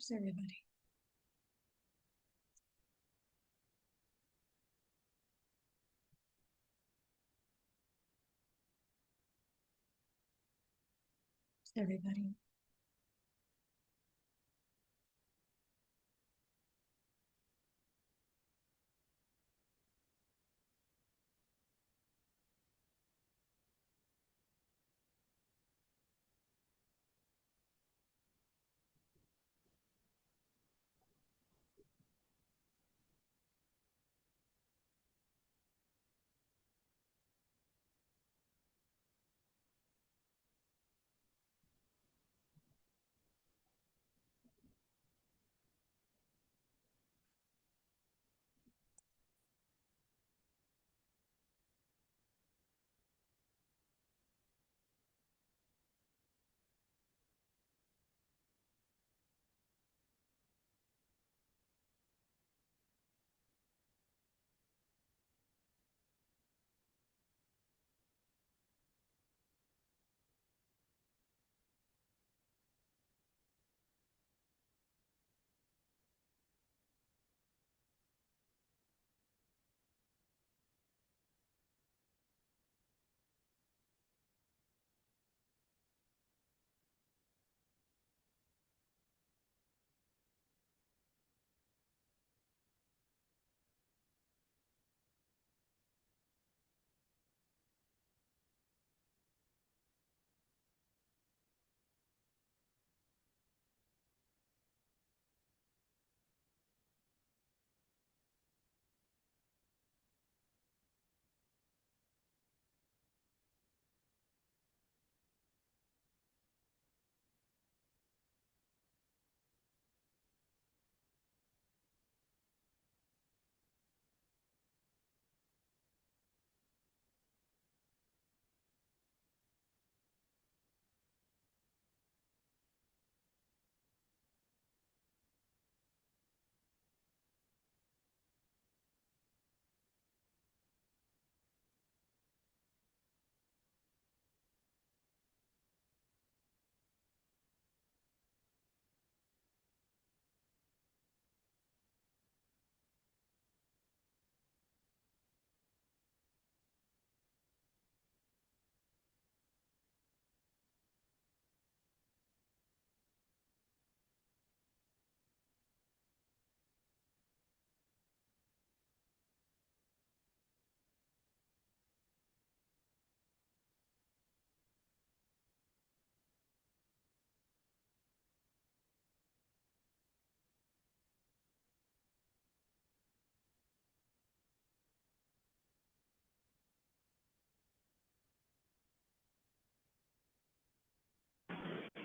Oops, everybody. Everybody.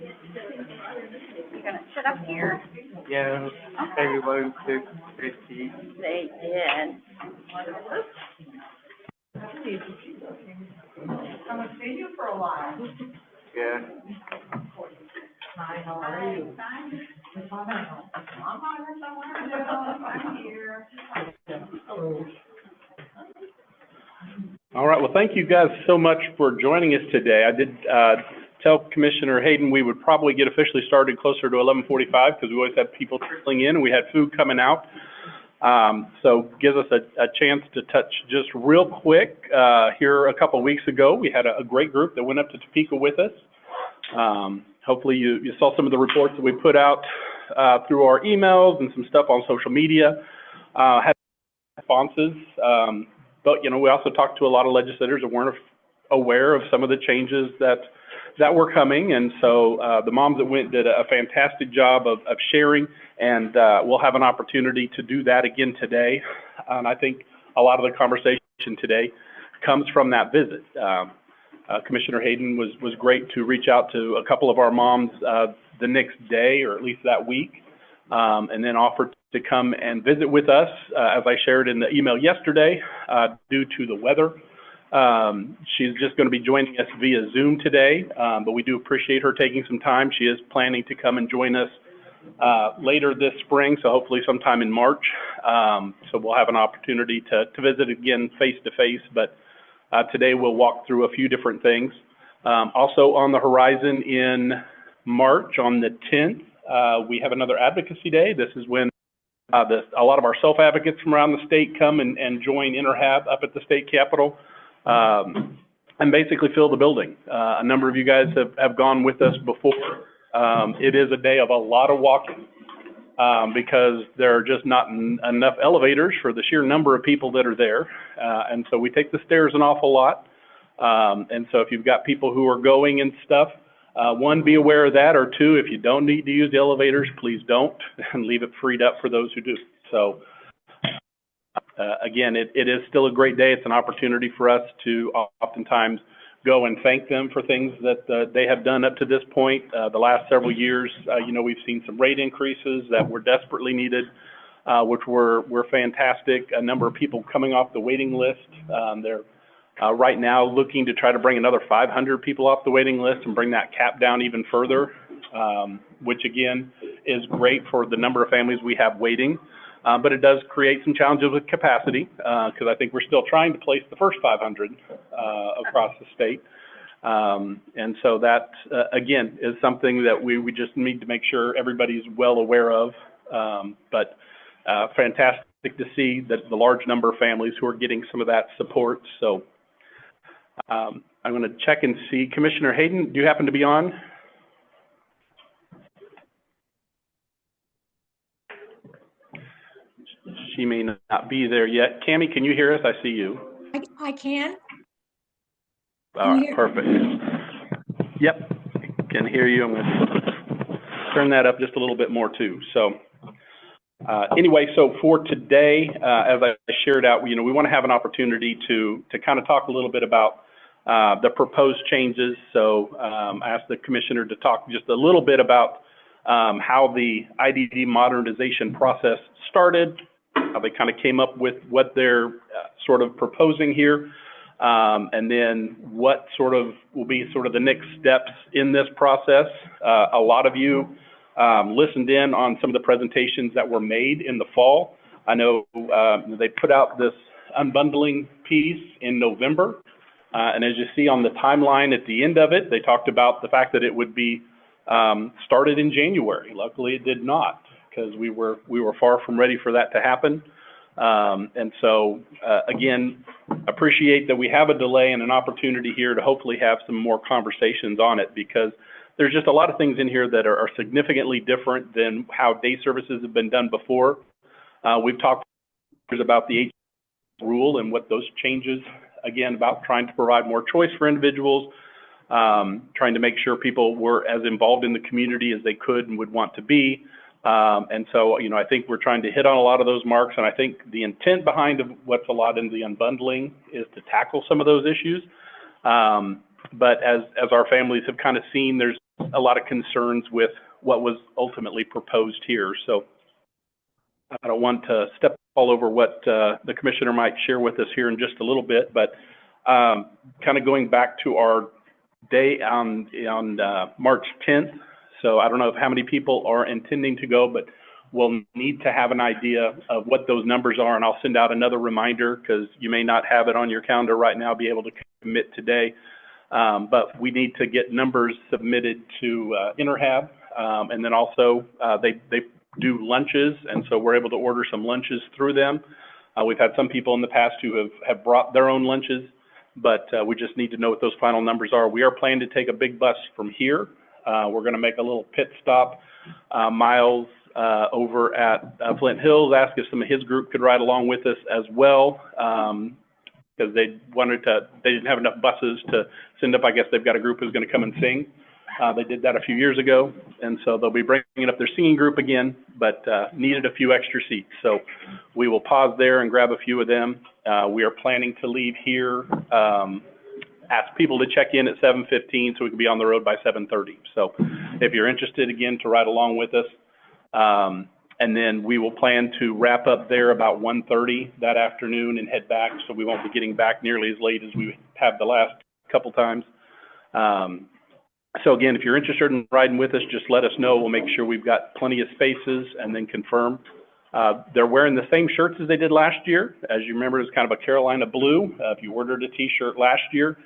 You're gonna sit up here? Yeah, Okay. everyone took 50. They did. I'm gonna see you for a while. Yeah. Hi, how are you? I'm on here somewhere. I'm here. All right. Well, thank you guys so much for joining us today. I did tell Commissioner Hayden we would probably get officially started closer to 11:45 because we always had people trickling in and we had food coming out. So gives us a chance to touch just real quick. Here a couple of weeks ago, we had a great group that went up to Topeka with us. Hopefully you saw some of the reports that we put out through our emails and some stuff on social media. Had responses, but you know, we also talked to a lot of legislators that weren't aware of some of the changes that were coming, and so the moms that went did a fantastic job of sharing, and we'll have an opportunity to do that again today. And I think a lot of the conversation today comes from that visit. Commissioner Hayden was great to reach out to a couple of our moms the next day, or at least that week, and then offered to come and visit with us, as I shared in the email yesterday, due to the weather. She's just going to be joining us via Zoom today, but we do appreciate her taking some time. She is planning to come and join us later this spring, so hopefully sometime in March. So we'll have an opportunity to visit again face-to-face, but today we'll walk through a few different things. Also on the horizon in March, on the 10th, we have another advocacy day. This is when a lot of our self-advocates from around the state come and join InterHab up at the state capitol and basically fill the building. A number of you guys have gone with us before. It is a day of a lot of walking because there are just not enough elevators for the sheer number of people that are there. And so we take the stairs an awful lot. And so if you've got people who are going and stuff, one, be aware of that, or two, if you don't need to use the elevators, please don't, and leave it freed up for those who do. So, again, it is still a great day. It's an opportunity for us to oftentimes go and thank them for things that they have done up to this point. The last several years, you know, we've seen some rate increases that were desperately needed, which were fantastic. A number of people coming off the waiting list. They're right now looking to try to bring another 500 people off the waiting list and bring that cap down even further, which again is great for the number of families we have waiting. But it does create some challenges with capacity because I think we're still trying to place the first 500 across the state. And so that, again, is something that we just need to make sure everybody's well aware of. But fantastic to see that the large number of families who are getting some of that support. So I'm going to check and see. Commissioner Hayden, do you happen to be on? She may not be there yet. Cammie, can you hear us? I see you. I can. All right, perfect. Yep, can hear you. I'm going to turn that up just a little bit more too. So anyway, so for today, as I shared out, you know, we want to have an opportunity to kind of talk a little bit about the proposed changes. So I asked the commissioner to talk just a little bit about how the IDD modernization process started, how they kind of came up with what they're sort of proposing here, and then what sort of will be sort of the next steps in this process. A lot of you listened in on some of the presentations that were made in the fall. I know they put out this unbundling piece in November, and as you see on the timeline at the end of it, they talked about the fact that it would be started in January. Luckily, it did not, because we were far from ready for that to happen. And so, again, appreciate that we have a delay and an opportunity here to hopefully have some more conversations on it, because there's just a lot of things in here that are significantly different than how day services have been done before. We've talked about the H rule and what those changes, again, about trying to provide more choice for individuals, trying to make sure people were as involved in the community as they could and would want to be. And so, you know, I think we're trying to hit on a lot of those marks, and I think the intent behind what's a lot in the unbundling is to tackle some of those issues. But as our families have kind of seen, there's a lot of concerns with what was ultimately proposed here. So I don't want to step all over what the commissioner might share with us here in just a little bit, but kind of going back to our day on March 10th. So I don't know how many people are intending to go, but we'll need to have an idea of what those numbers are, and I'll send out another reminder because you may not have it on your calendar right now, be able to commit today. But we need to get numbers submitted to InterHab, and then also they do lunches, and so we're able to order some lunches through them. We've had some people in the past who have brought their own lunches, but we just need to know what those final numbers are. We are planning to take a big bus from here. We're going to make a little pit stop. Miles over at Flint Hills asked if some of his group could ride along with us as well, because they didn't have enough buses to send up. I guess they've got a group who's going to come and sing. They did that a few years ago, and so they'll be bringing up their singing group again, but needed a few extra seats. So we will pause there and grab a few of them. We are planning to leave here, ask people to check in at 7:15 so we can be on the road by 7:30. So if you're interested, again, to ride along with us, and then we will plan to wrap up there about 1:30 that afternoon and head back, so we won't be getting back nearly as late as we have the last couple times. So again, if you're interested in riding with us, just let us know. We'll make sure we've got plenty of spaces and then confirm. They're wearing the same shirts as they did last year. As you remember, it's kind of a Carolina blue. If you ordered a t-shirt last year,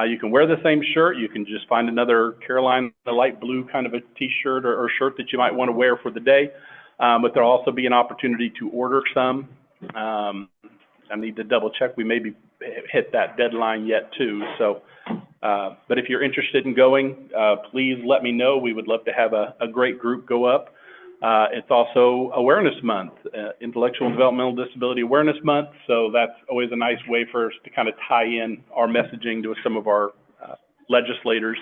You can wear the same shirt. You can just find another Carolina light blue kind of a t-shirt or shirt that you might want to wear for the day. But there'll also be an opportunity to order some. I need to double check. We maybe hit that deadline yet too. So, but if you're interested in going, please let me know. We would love to have a great group go up. It's also Awareness Month, Intellectual and Developmental Disability Awareness Month, so that's always a nice way for us to kind of tie in our messaging to some of our legislators.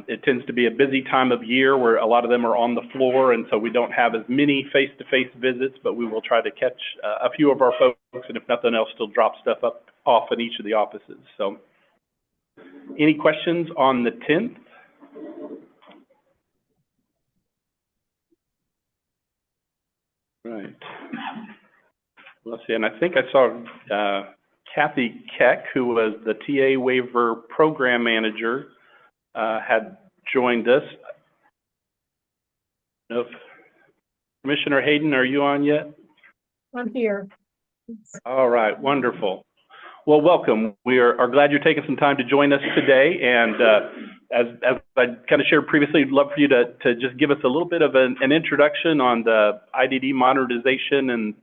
It tends to be a busy time of year where a lot of them are on the floor, and so we don't have as many face-to-face visits, but we will try to catch a few of our folks, and if nothing else, still drop stuff off in each of the offices. So, any questions on the 10th? Right. Let's see, and I think I saw Kathy Keck, who was the TA waiver program manager, had joined us. Commissioner Hayden, are you on yet? I'm here. All right, wonderful. Well, welcome. We are glad you're taking some time to join us today. And as I kind of shared previously, I'd love for you to just give us a little bit of an introduction on the IDD modernization and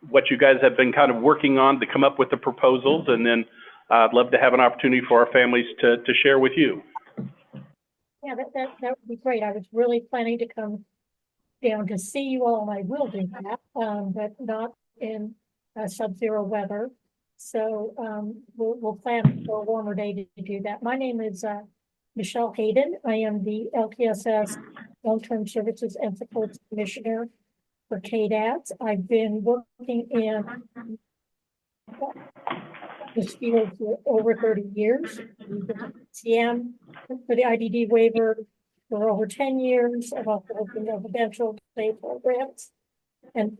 what you guys have been kind of working on to come up with the proposals. And then I'd love to have an opportunity for our families to share with you. Yeah, that would be great. I was really planning to come down to see you all, and I will do that, but not in sub-zero weather. So we'll plan for a warmer day to do that. My name is Michelle Hayden. I am the LTSS Long-Term Services and Supports Commissioner for KDADS. I've been working in this field for over 30 years. CM for the IDD waiver for over 10 years. I've also worked in residential state programs and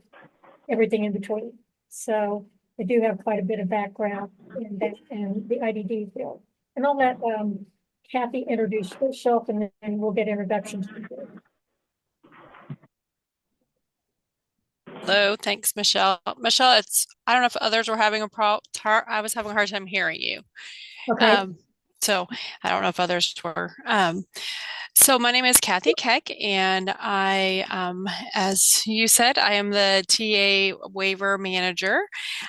everything in between. So I do have quite a bit of background in that and the IDD field. And I'll let Kathy introduce herself, and then we'll get introductions. Hello, thanks, Michelle. Michelle, I don't know if others were having I was having a hard time hearing you. Okay. So I don't know if others were. So my name is Kathy Keck, and I, as you said, I am the TA waiver manager.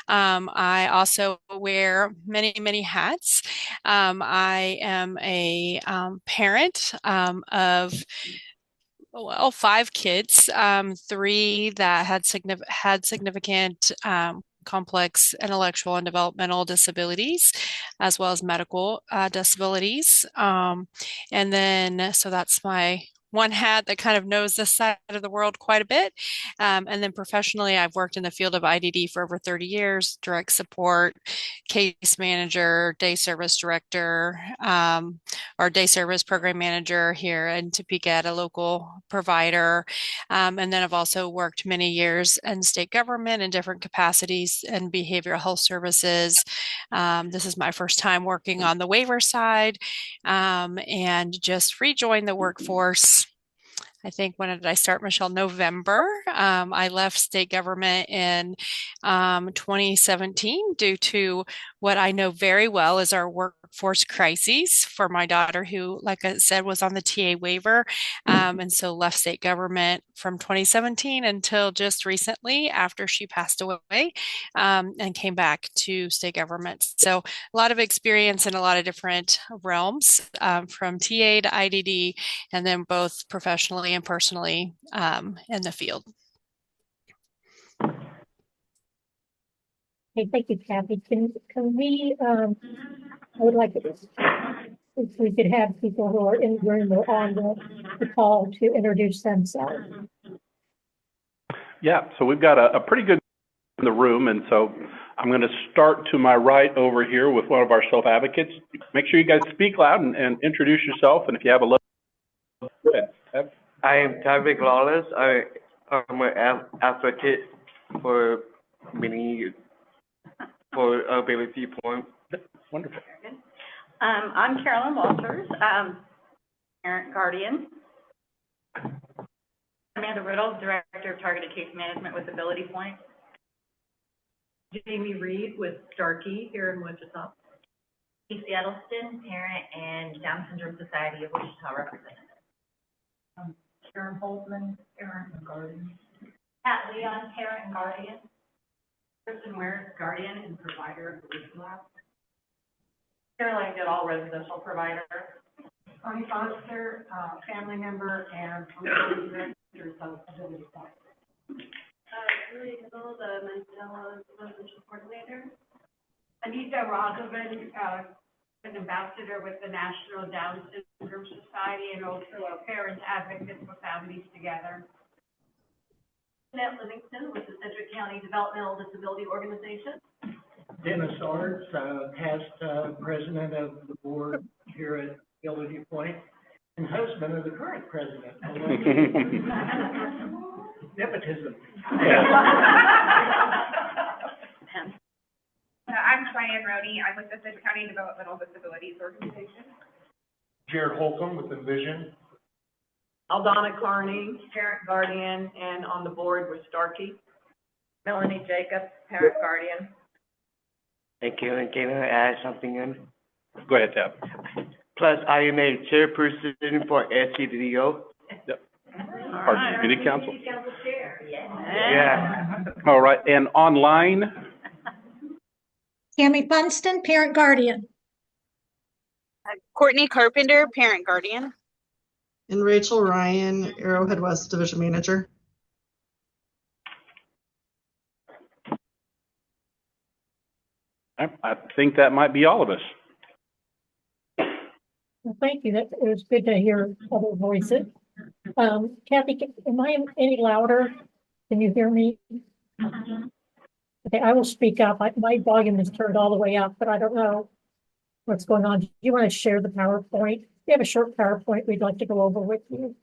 I also wear many, many hats. I am a parent of 5 kids, 3 that had significant complex intellectual and developmental disabilities, as well as medical disabilities. And then, so that's my one hat that kind of knows this side of the world quite a bit. And then professionally, I've worked in the field of IDD for over 30 years, direct support, case manager, day service director, or day service program manager here in Topeka at a local provider. And then I've also worked many years in state government in different capacities and behavioral health services. This is my first time working on the waiver side, and just rejoined the workforce. I think, when did I start, Michelle? November. I left state government in 2017 due to what I know very well is our workforce crises for my daughter, who, like I said, was on the TA waiver, and so left state government from 2017 until just recently after she passed away, and came back to state government. So a lot of experience in a lot of different realms, from TA to IDD, and then both professionally and personally in the field. Okay, thank you, Kathy. Can we, I would like to, if we could have people who are in the room or on the call to introduce themselves. Yeah, so we've got a pretty good in the room, and so I'm going to start to my right over here with one of our self-advocates. Make sure you guys speak loud and introduce yourself, and if you have a little, go ahead. I am Tavik Lawless. I am an advocate for many for ability point. Wonderful. I'm Carolyn Walters, parent guardian. Amanda Riddle, Director of Targeted Case Management with Ability Point. Jamie Reed with Starkey here in Wichita. Casey Edelston, parent and Down Syndrome Society of Wichita representative. Sharon Holtman, parent and guardian. Pat Leon, parent and guardian. Kristen Ware, guardian and provider of the Legion Lab. Caroline Goodall, residential provider. Tony Foster, family member and director of Ability Center. Julie Goodall, the Mandela residential coordinator. Anita Rogovan, an ambassador with the National Down Syndrome Society and also a parent advocate for Families Together. Annette Livingston with the Sedgwick County Developmental Disability Organization. Dennis Arts, past president of the board here at Ability Point and husband of the current president. Nepotism. I'm Cheyenne Roney. I'm with the Sedgwick County Developmental Disabilities Organization. Jared Holcomb with Envision. Aldana Carney, parent guardian and on the board with Starkey. Melanie Jacobs, parent guardian. Thank you, and can I add something in? Go ahead, Tab. Plus, I am a chairperson for SCDO. Our City Council. Council chair, Yeah. All right, and online, Tammy Funston, parent guardian. Courtney Carpenter, parent guardian. And Rachel Ryan, Arrowhead West Division Manager. I think that might be all of us. Well, thank you. It was good to hear other voices. Kathy, am I any louder? Can you hear me? Okay, I will speak up. My volume is turned all the way up, but I don't know what's going on. Do you want to share the PowerPoint? We have a short PowerPoint we'd like to go over with you.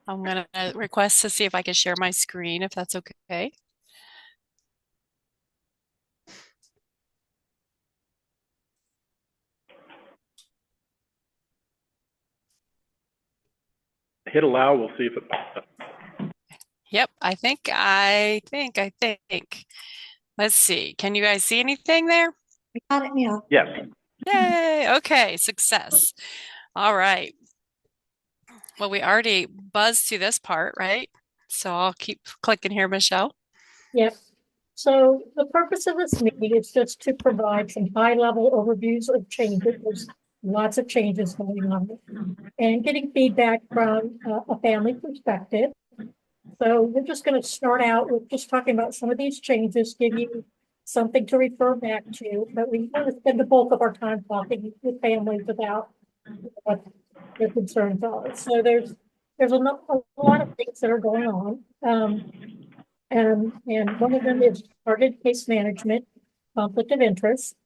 I'm going to request to see if I can share my screen, if that's okay. Hit allow, we'll see if it pops up. Yep, I think. Let's see. Can you guys see anything there? We got it now. Yes. Yay. Okay, success. All right. Well, we already buzzed through this part, right? So I'll keep clicking here, Michelle. Yep. So the purpose of this meeting is just to provide some high-level overviews of changes. There's lots of changes going on and getting feedback from a family perspective. So we're just going to start out with just talking about some of these changes, give you something to refer back to, but we want to spend the bulk of our time talking with families about what their concerns are. So there's a lot of things that are going on. And one of them is targeted case management, conflict of interest,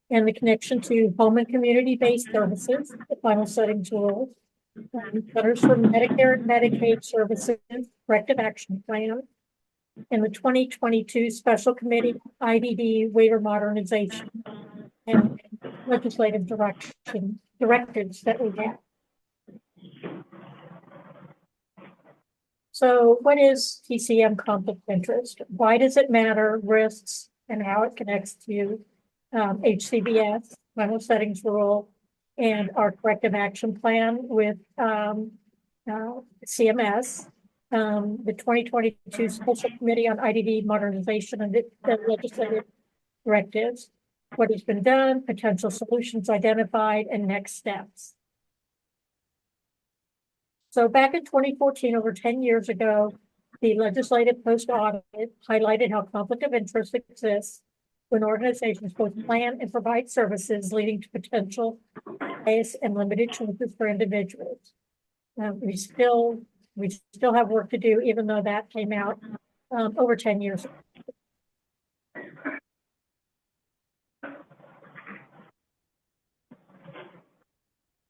and the connection to home and community-based services, the final settings rules, Centers for Medicare and Medicaid Services, corrective action plan, and the 2022 Special Committee IDD waiver modernization and legislative directives that we have. So what is TCM conflict of interest? Why does it matter? Risks and how it connects to HCBS, final settings rule, and our corrective action plan with CMS, the 2022 Special Committee on IDD modernization and the legislative directives, what has been done, potential solutions identified, and next steps. So back in 2014, over 10 years ago, the legislative post-audit highlighted how conflict of interest exists when organizations both plan and provide services leading to potential bias and limited choices for individuals. We still have work to do, even though that came out over 10 years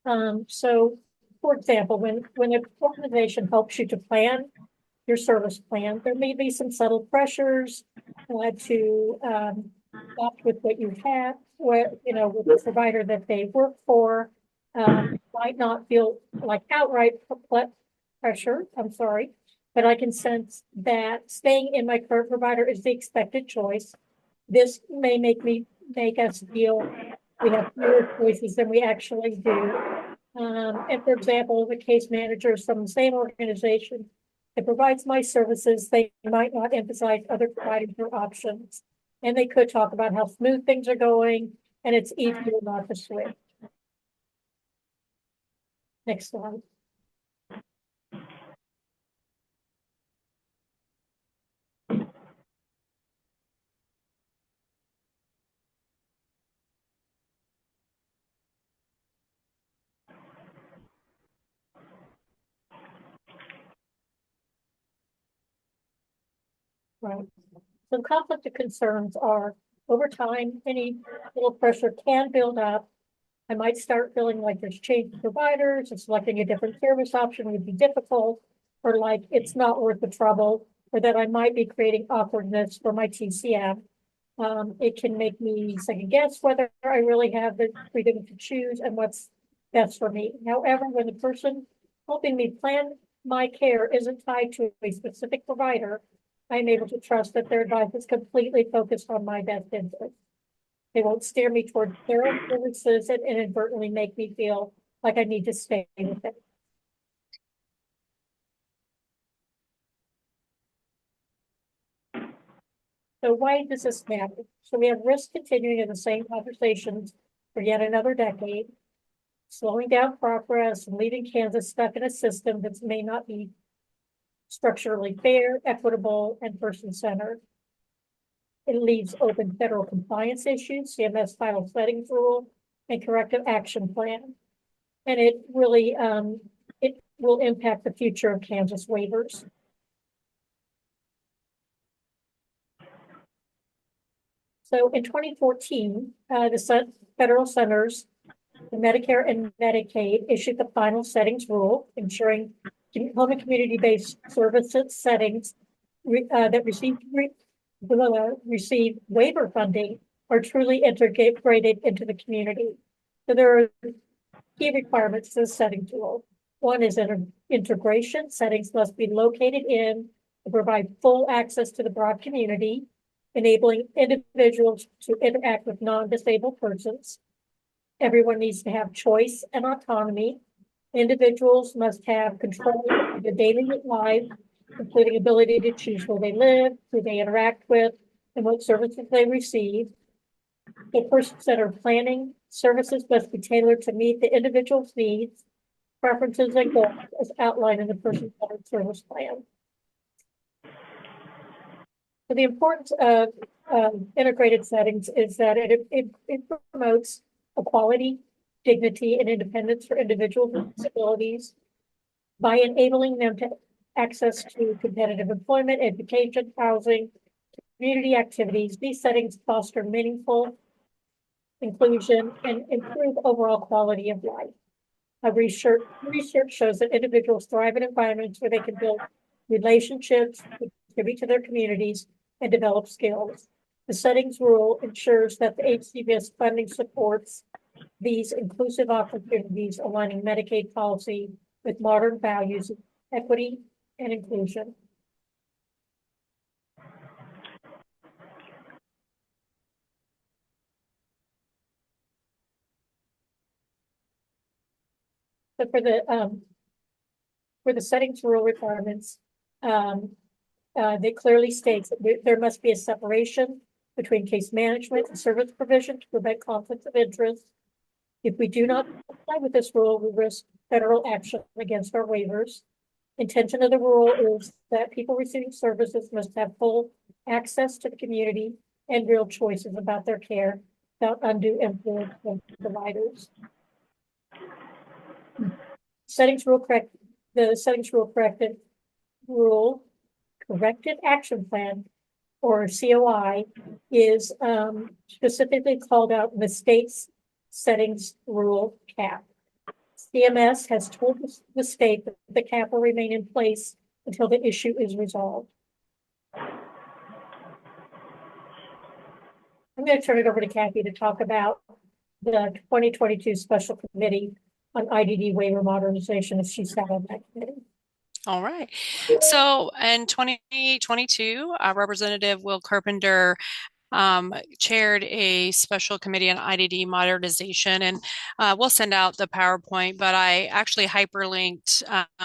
ago. So, for example, when an organization helps you to plan your service plan, there may be some subtle pressures to opt with what you have, with the provider that they work for, might not feel like outright pressure, I'm sorry, but I can sense that staying in my current provider is the expected choice. This may make us feel we have fewer choices than we actually do. And for example, the case managers from the same organization that provides my services, they might not emphasize other providers or options. And they could talk about how smooth things are going, and it's easier not to switch. Next slide. Right. Some conflict of concerns are over time, any little pressure can build up. I might start feeling like there's change in providers and selecting a different service option would be difficult, or like it's not worth the trouble, or that I might be creating awkwardness for my TCM. It can make me second guess whether I really have the freedom to choose and what's best for me. However, when the person helping me plan my care isn't tied to a specific provider, I'm able to trust that their advice is completely focused on my best interest. They won't steer me toward their own services and inadvertently make me feel like I need to stay with it. So why does this matter? So we have risk continuing in the same conversations for yet another decade, slowing down progress and leaving Kansas stuck in a system that may not be structurally fair, equitable, and person-centered. It leaves open federal compliance issues, CMS final settings rule, and corrective action plan. And it really, it will impact the future of Kansas waivers. So in 2014, the federal centers, the Medicare and Medicaid issued the final settings rule, ensuring home and community-based services settings that receive waiver funding are truly integrated into the community. So there are key requirements to the settings rule. One is integration. Settings must be located in to provide full access to the broad community, enabling individuals to interact with non-disabled persons. Everyone needs to have choice and autonomy. Individuals must have control of their daily lives, including ability to choose where they live, who they interact with, and what services they receive. The person-centered planning services must be tailored to meet the individual's needs, preferences, and goals as outlined in the person-centered service plan. So the importance of integrated settings is that it promotes equality, dignity, and independence for individuals with disabilities by enabling them to access to competitive employment, education, housing, community activities. These settings foster meaningful inclusion and improve overall quality of life. Research shows that individuals thrive in environments where they can build relationships, contribute to their communities, and develop skills. The settings rule ensures that the HCBS funding supports these inclusive opportunities, aligning Medicaid policy with modern values of equity and inclusion. So for the settings rule requirements, they clearly states that there must be a separation between case management and service provision to prevent conflicts of interest. If we do not comply with this rule, we risk federal action against our waivers. Intention of the rule is that people receiving services must have full access to the community and real choices about their care without undue influence from providers. The settings rule corrected action plan, or COI, is specifically called out in the state's settings rule cap. CMS has told the state that the cap will remain in place until the issue is resolved. I'm going to turn it over to Kathy to talk about the 2022 Special Committee on IDD Waiver Modernization, if she's sat on that committee. All right. So in 2022, Representative Will Carpenter chaired a special committee on IDD modernization, and we'll send out the PowerPoint, but I actually hyperlinked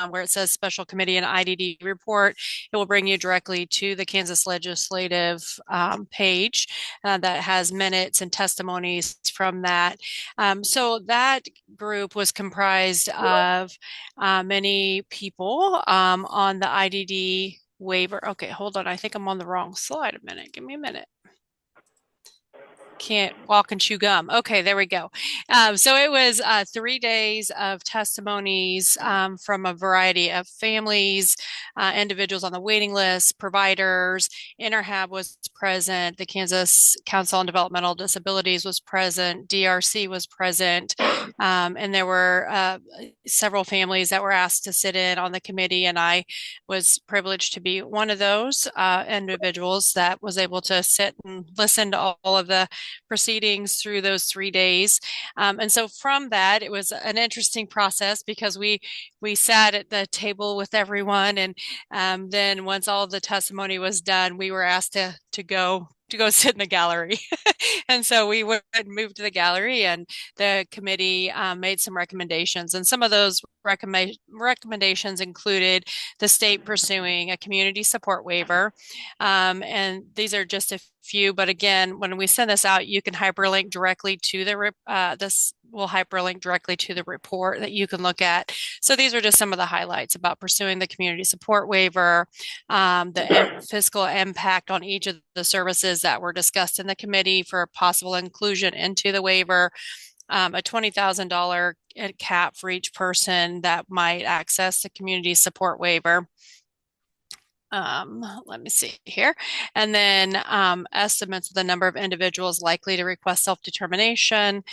where it says special committee and IDD report. It will bring you directly to the Kansas legislative page that has minutes and testimonies from that. So that group was comprised of many people on the IDD waiver. Okay, hold on. I think I'm on the wrong slide a minute. Give me a minute. Can't walk and chew gum. Okay, there we go. So it was 3 days of testimonies from a variety of families, individuals on the waiting list, providers. Interhab was present. The Kansas Council on Developmental Disabilities was present. DRC was present. And there were several families that were asked to sit in on the committee, and I was privileged to be one of those individuals that was able to sit and listen to all of the proceedings through those 3 days. And so from that, it was an interesting process because we sat at the table with everyone, and then once all of the testimony was done, we were asked to go sit in the gallery. And so we would move to the gallery, and the committee made some recommendations. And some of those recommendations included the state pursuing a community support waiver. And these are just a few, but again, when we send this out, you can hyperlink directly to this will hyperlink directly to the report that you can look at. So these are just some of the highlights about pursuing the community support waiver, the fiscal impact on each of the services that were discussed in the committee for possible inclusion into the waiver, a $20,000 cap for each person that might access the community support waiver. Let me see here. And then estimates of the number of individuals likely to request self-determination.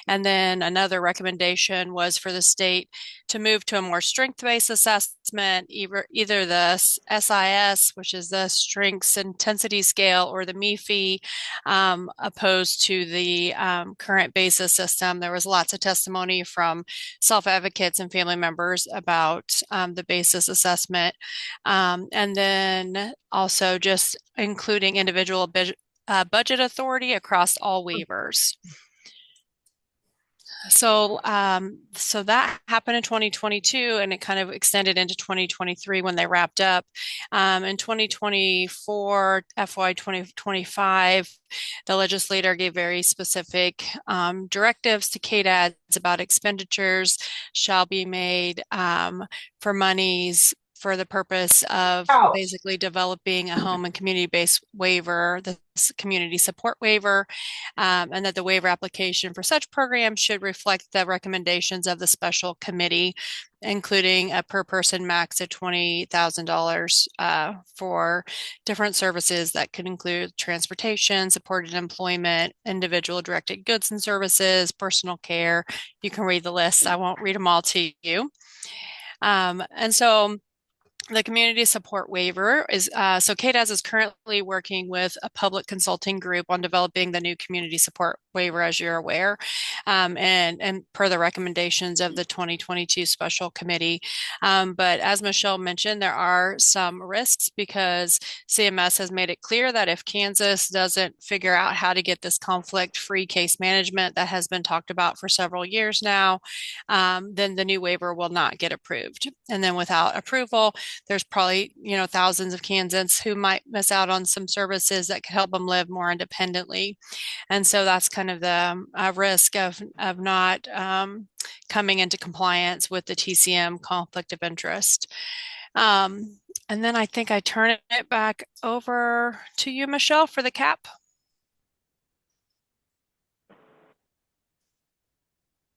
And then another recommendation was for the state to move to a more strength-based assessment, either the SIS, which is the Strengths Intensity Scale, or the MEFI, opposed to the current BASIS system. There was lots of testimony from self-advocates and family members about the BASIS assessment. And then also just including individual budget authority across all waivers. So that happened in 2022, and it kind of extended into 2023 when they wrapped up. In 2024, FY 2025, the legislator gave very specific directives to KDADs about expenditures shall be made for monies for the purpose of basically developing a home and community-based waiver, the community support waiver, and that the waiver application for such programs should reflect the recommendations of the special committee, including a per person max of $20,000 for different services that could include transportation, supported employment, individual directed goods and services, personal care. You can read the list. I won't read them all to you. And so the community support waiver is, so KDAS is currently working with a public consulting group on developing the new community support waiver, as you're aware, and per the recommendations of the 2022 special committee. But as Michelle mentioned, there are some risks because CMS has made it clear that if Kansas doesn't figure out how to get this conflict-free case management that has been talked about for several years now, then the new waiver will not get approved. And then without approval, there's probably, thousands of Kansans who might miss out on some services that could help them live more independently. And so that's kind of the risk of not coming into compliance with the TCM conflict of interest. And then I think I turn it back over to you, Michelle, for the cap.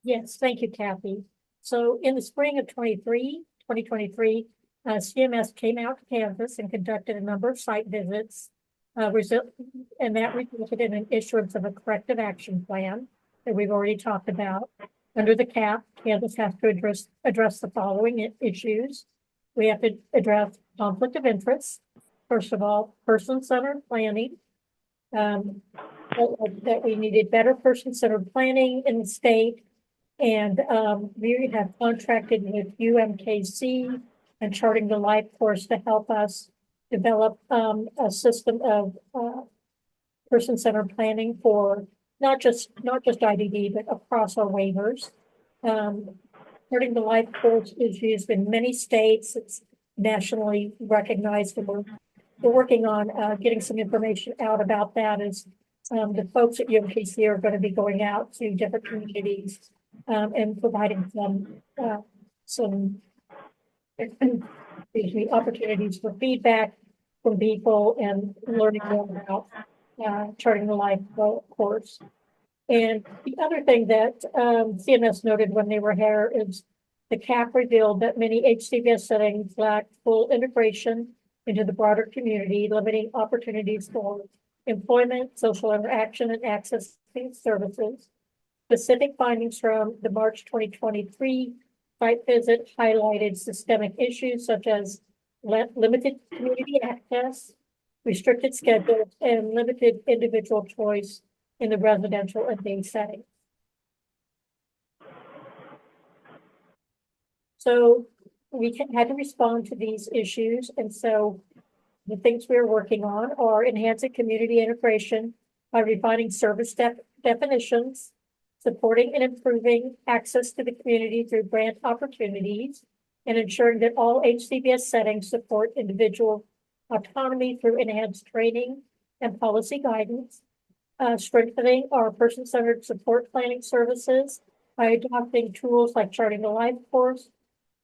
Yes, thank you, Kathy. So in the spring of 2023, CMS came out to Kansas and conducted a number of site visits, and that resulted in an issuance of a corrective action plan that we've already talked about. Under the cap, Kansas has to address the following issues. We have to address conflict of interest. First of all, person-centered planning. That we needed better person-centered planning in the state. And we have contracted with UMKC and Charting the Life course to help us develop a system of person-centered planning for not just IDD, but across our waivers. Charting the Life course is used in many states. It's nationally recognized, and we're working on getting some information out about that as the folks at UMKC are going to be going out to different communities and providing some excuse me, opportunities for feedback from people and learning more about Charting the Life course. And the other thing that CMS noted when they were here is the CAP revealed that many HCBS settings lack full integration into the broader community, limiting opportunities for employment, social interaction, and access to services. Specific findings from the March 2023 site visit highlighted systemic issues such as limited community access, restricted schedules, and limited individual choice in the residential and day setting. So we had to respond to these issues, and so the things we're working on are enhancing community integration by refining service definitions, supporting and improving access to the community through grant opportunities, and ensuring that all HCBS settings support individual autonomy through enhanced training and policy guidance, strengthening our person-centered support planning services by adopting tools like Charting the Life course,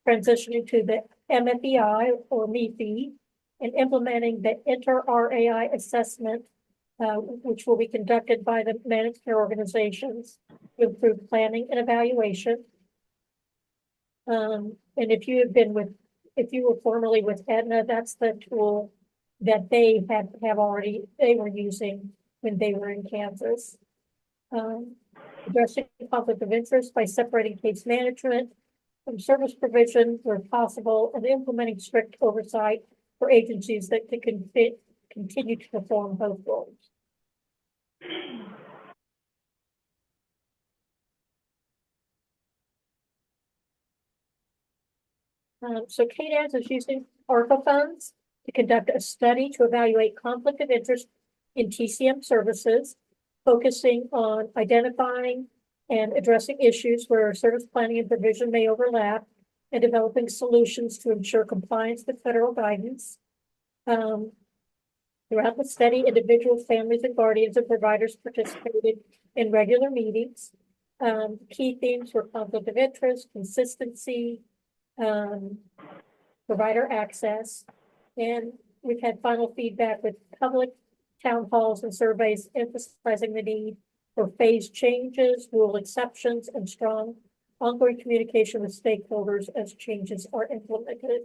transitioning to the MFEI or MEFI, and implementing the inter-RAI assessment, which will be conducted by the managed care organizations to improve planning and evaluation. And if you were formerly with Aetna, that's the tool that they were using when they were in Kansas. Addressing conflict of interest by separating case management from service provision where possible, and implementing strict oversight for agencies that can continue to perform both roles. So KDAS is using ARPA funds to conduct a study to evaluate conflict of interest in TCM services, focusing on identifying and addressing issues where service planning and provision may overlap, and developing solutions to ensure compliance with federal guidance. Throughout the study, individuals, families, and guardians and providers participated in regular meetings. Key themes were conflict of interest, consistency, provider access, and we've had final feedback with public town halls and surveys emphasizing the need for phase changes, rule exceptions, and strong ongoing communication with stakeholders as changes are implemented.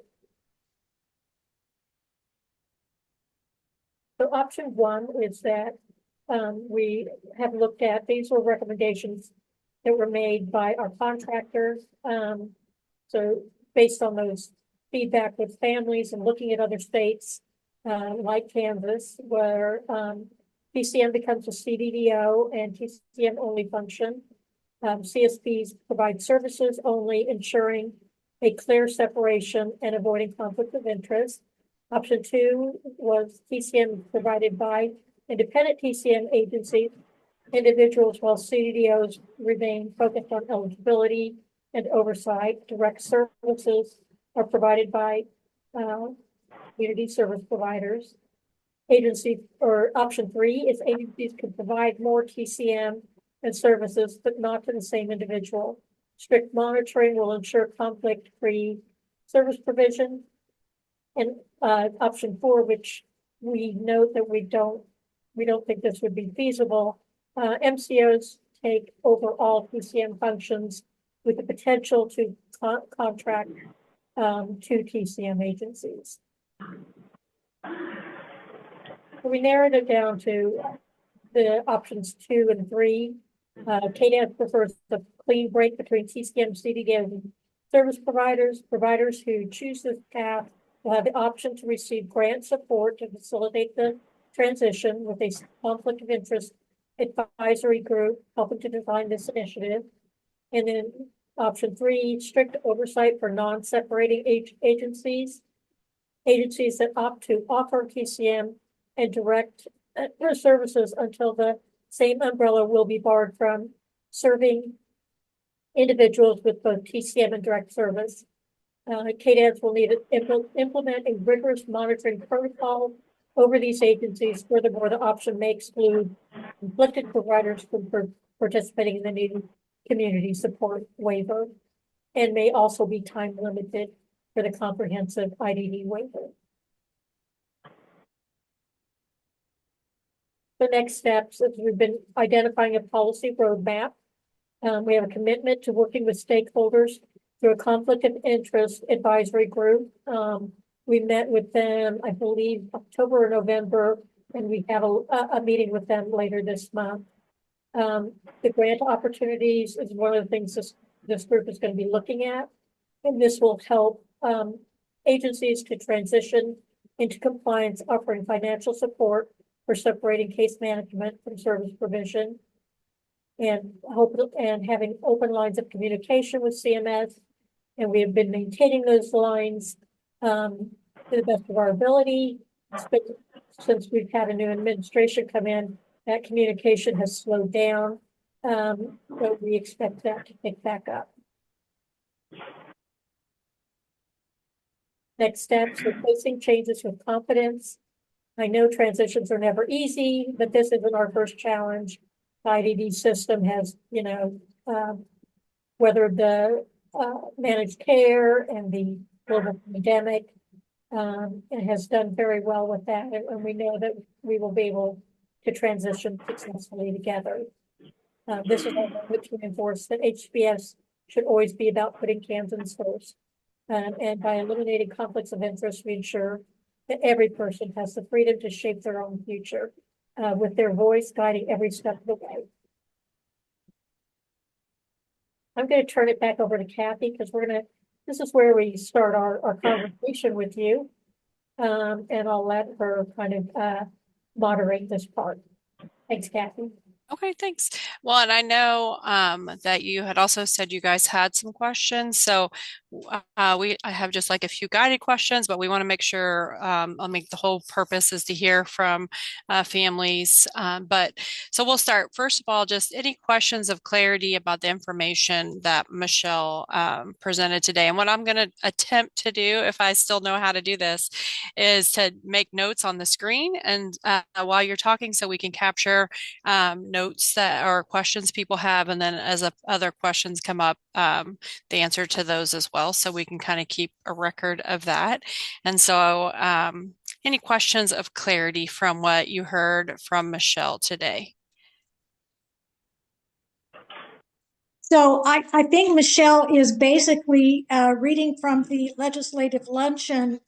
So option one is that we have looked at, these were recommendations that were made by our contractors. So based on those feedback with families and looking at other states like Kansas, where PCM becomes a CDDO and TCM only function. CSPs provide services only, ensuring a clear separation and avoiding conflict of interest. Option two was TCM provided by independent TCM agencies, individuals, while CDDOs remain focused on eligibility and oversight. Direct services are provided by community service providers. Agency, or option three is agencies can provide more TCM and services, but not to the same individual. Strict monitoring will ensure conflict-free service provision. And option four, which we note that we don't think this would be feasible. MCOs take over all PCM functions with the potential to contract to TCM agencies. So we narrowed it down to the options 2 and 3. KDAS prefers the clean break between TCM, CDDO, and service providers. Providers who choose this path will have the option to receive grant support to facilitate the transition with a conflict of interest advisory group helping to design this initiative. And then Option 3, strict oversight for non-separating agencies. Agencies that opt to offer TCM and direct their services until the same umbrella will be barred from serving individuals with both TCM and direct service. KDADS will need to implement a rigorous monitoring protocol over these agencies. Furthermore, the option may exclude conflicted providers from participating in the new community support waiver and may also be time limited for the comprehensive IDD waiver. The next steps is we've been identifying a policy roadmap. We have a commitment to working with stakeholders through a conflict of interest advisory group. We met with them, I believe, October or November, and we have a meeting with them later this month. The grant opportunities is one of the things this group is going to be looking at, and this will help agencies to transition into compliance, offering financial support for separating case management from service provision, and having open lines of communication with CMS. And we have been maintaining those lines to the best of our ability. Since we've had a new administration come in, that communication has slowed down, but we expect that to pick back up. Next steps, replacing changes with confidence. I know transitions are never easy, but this isn't our first challenge. The IDD system has, weathered the managed care and the global pandemic, and has done very well with that. And we know that we will be able to transition successfully together. This is to reinforce that HBS should always be about putting Kansans first. And by eliminating conflicts of interest, we ensure that every person has the freedom to shape their own future, with their voice guiding every step of the way. I'm going to turn it back over to Kathy because this is where we start our conversation with you. And I'll let her kind of moderate this part. Thanks, Kathy. Okay, thanks. Well, and I know that you had also said you guys had some questions. So I have just like a few guided questions, but we want to make sure, the whole purpose is to hear from families. So we'll start. First of all, just any questions of clarity about the information that Michelle presented today. And what I'm going to attempt to do, if I still know how to do this, is to make notes on the screen and while you're talking so we can capture notes that or questions people have, and then as other questions come up, the answer to those as well, so we can kind of keep a record of that. And so any questions of clarity from what you heard from Michelle today? So I think Michelle is basically reading from the legislative luncheon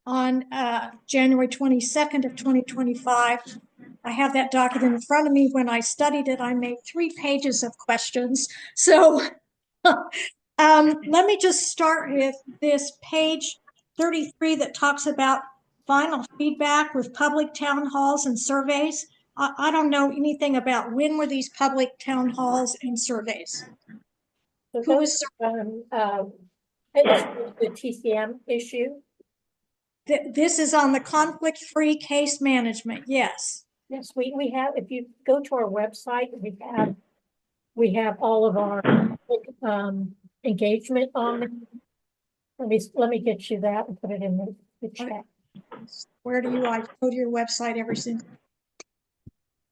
on January 22nd of 2025. I have that document in front of me. When I studied it, I made 3 pages of questions. So let me just start with this page 33 that talks about final feedback with public town halls and surveys. I don't know anything about when were these public town halls and surveys. So those, it's the TCM issue. This is on the conflict-free case management. Yes. Yes, we have. If you go to our website, we have all of our engagement on it. Let me get you that and put it in the chat. Where do I go to your website every single?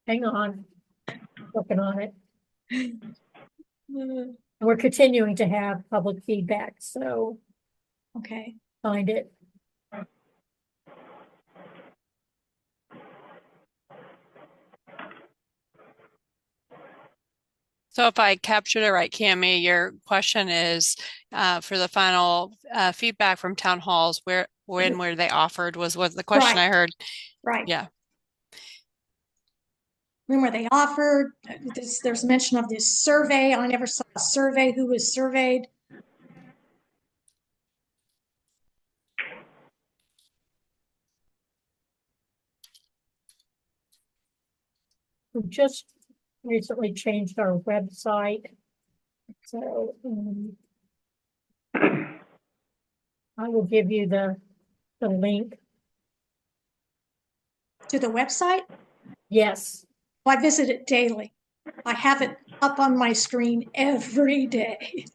Hang on, working on it. We're continuing to have public feedback, so okay, find it. So if I captured it right, Cami, your question is for the final feedback from town halls, when were they offered was the question I heard. Right. Yeah. When were they offered? There's mention of this survey. I never saw a survey. Who was surveyed? We just recently changed our website. So I will give you the link. To the website? Yes. I visit it daily. I have it up on my screen every day.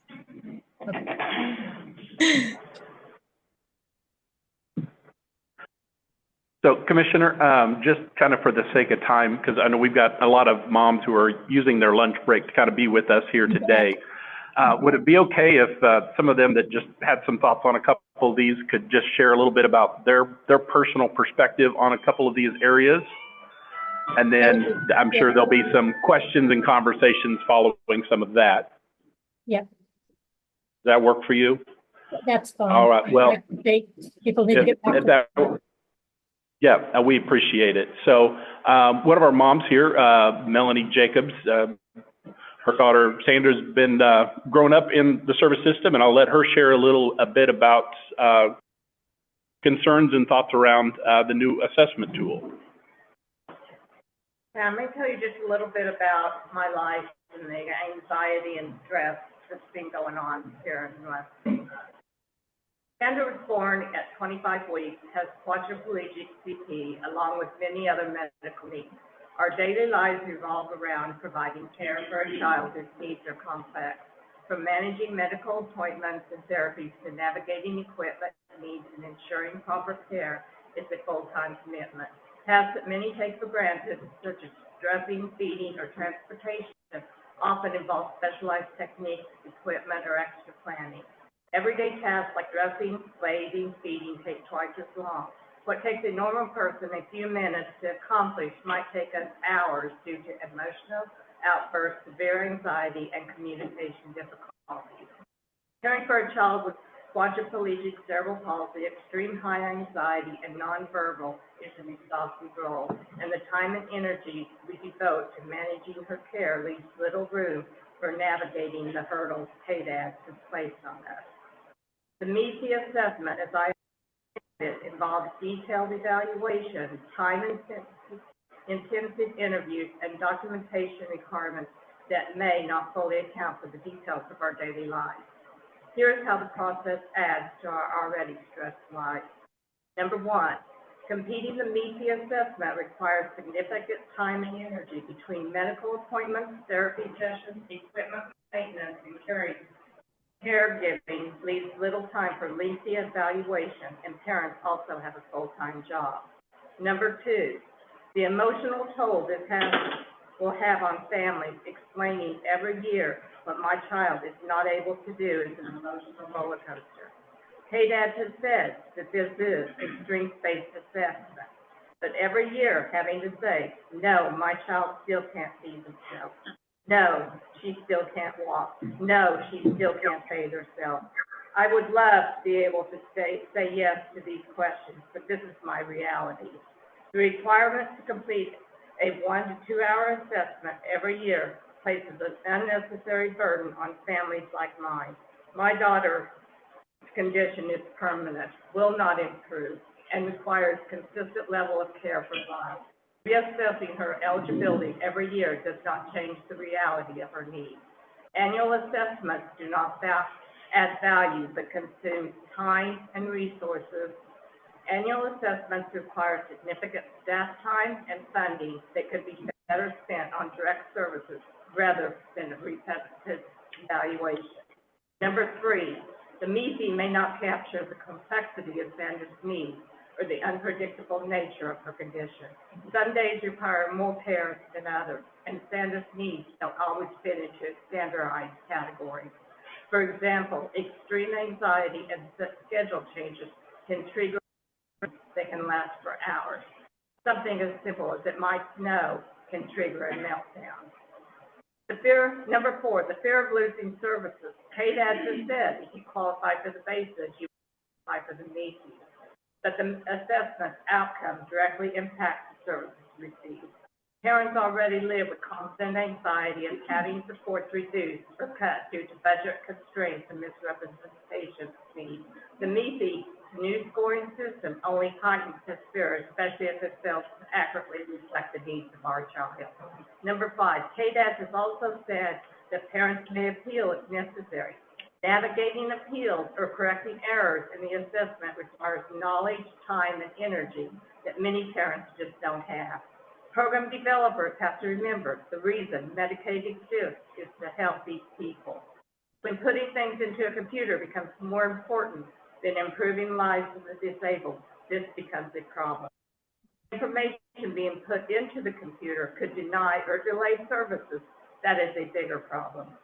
So Commissioner, just kind of for the sake of time, because I know we've got a lot of moms who are using their lunch break to kind of be with us here today. Would it be okay if some of them that just had some thoughts on a couple of these could just share a little bit about their personal perspective on a couple of these areas? And then I'm sure there'll be some questions and conversations following some of that. Yep. Does that work for you? That's fine. All right, well, people need to get back to. Yeah, we appreciate it. So one of our moms here, Melanie Jacobs, her daughter Sandra's been grown up in the service system, and I'll let her share a bit about concerns and thoughts around the new assessment tool. Yeah, I'm going to tell you just a little bit about my life and the anxiety and stress that's been going on here in the last few months. Sandra was born at 25 weeks, has quadriplegic CP, along with many other medical needs. Our daily lives revolve around providing care for a child whose needs are complex, from managing medical appointments and therapies to navigating equipment needs and ensuring proper care is a full-time commitment. Tasks that many take for granted, such as dressing, feeding, or transportation, often involve specialized techniques, equipment, or extra planning. Everyday tasks like dressing, bathing, feeding take twice as long. What takes a normal person a few minutes to accomplish might take us hours due to emotional outbursts, severe anxiety, and communication difficulties. Caring for a child with quadriplegic cerebral palsy, extreme high anxiety, and nonverbal is an exhausting role, and the time and energy we devote to managing her care leaves little room for navigating the hurdles KDAD has placed on us. The MECE assessment, as I it involves detailed evaluation, time-intensive interviews, and documentation requirements that may not fully account for the details of our daily lives. Here's how the process adds to our already stressed lives. Number one, completing the MECE assessment requires significant time and energy between medical appointments, therapy sessions, equipment maintenance, and caregiving leaves little time for lengthy evaluation, and parents also have a full-time job. Number two, the emotional toll this will have on families, explaining every year what my child is not able to do is an emotional roller coaster. KDAD has said that this is extreme-based assessment, but every year having to say, no, my child still can't feed themselves. No, she still can't walk. No, she still can't bathe herself. I would love to be able to say yes to these questions, but this is my reality. The requirement to complete a 1 to 2 hour assessment every year places an unnecessary burden on families like mine. My daughter's condition is permanent, will not improve, and requires consistent level of care for life. Reassessing her eligibility every year does not change the reality of her needs. Annual assessments do not add value, but consume time and resources. Annual assessments require significant staff time and funding that could be better spent on direct services rather than a repetitive evaluation. Number three, the MECE may not capture the complexity of Sandra's needs or the unpredictable nature of her condition. Some days require more parents than others, and Sandra's needs don't always fit into standardized categories. For example, extreme anxiety and schedule changes can trigger that can last for hours. Something as simple as it might snow can trigger a meltdown. Number four, the fear of losing services. KDAD has said if you qualify for the basis, you qualify for the MECE. But the assessment outcome directly impacts the services received. Parents already live with constant anxiety and having supports reduced or cut due to budget constraints and misrepresentation of needs. The MECE new scoring system only heightens this fear, especially if it fails to accurately reflect the needs of our child. Number five, KDAD has also said that parents may appeal if necessary. Navigating appeals or correcting errors in the assessment requires knowledge, time, and energy that many parents just don't have. Program developers have to remember the reason Medicaid exists is to help these people. When putting things into a computer becomes more important than improving lives of the disabled, this becomes a problem. Information being put into the computer could deny or delay services. That is a bigger problem.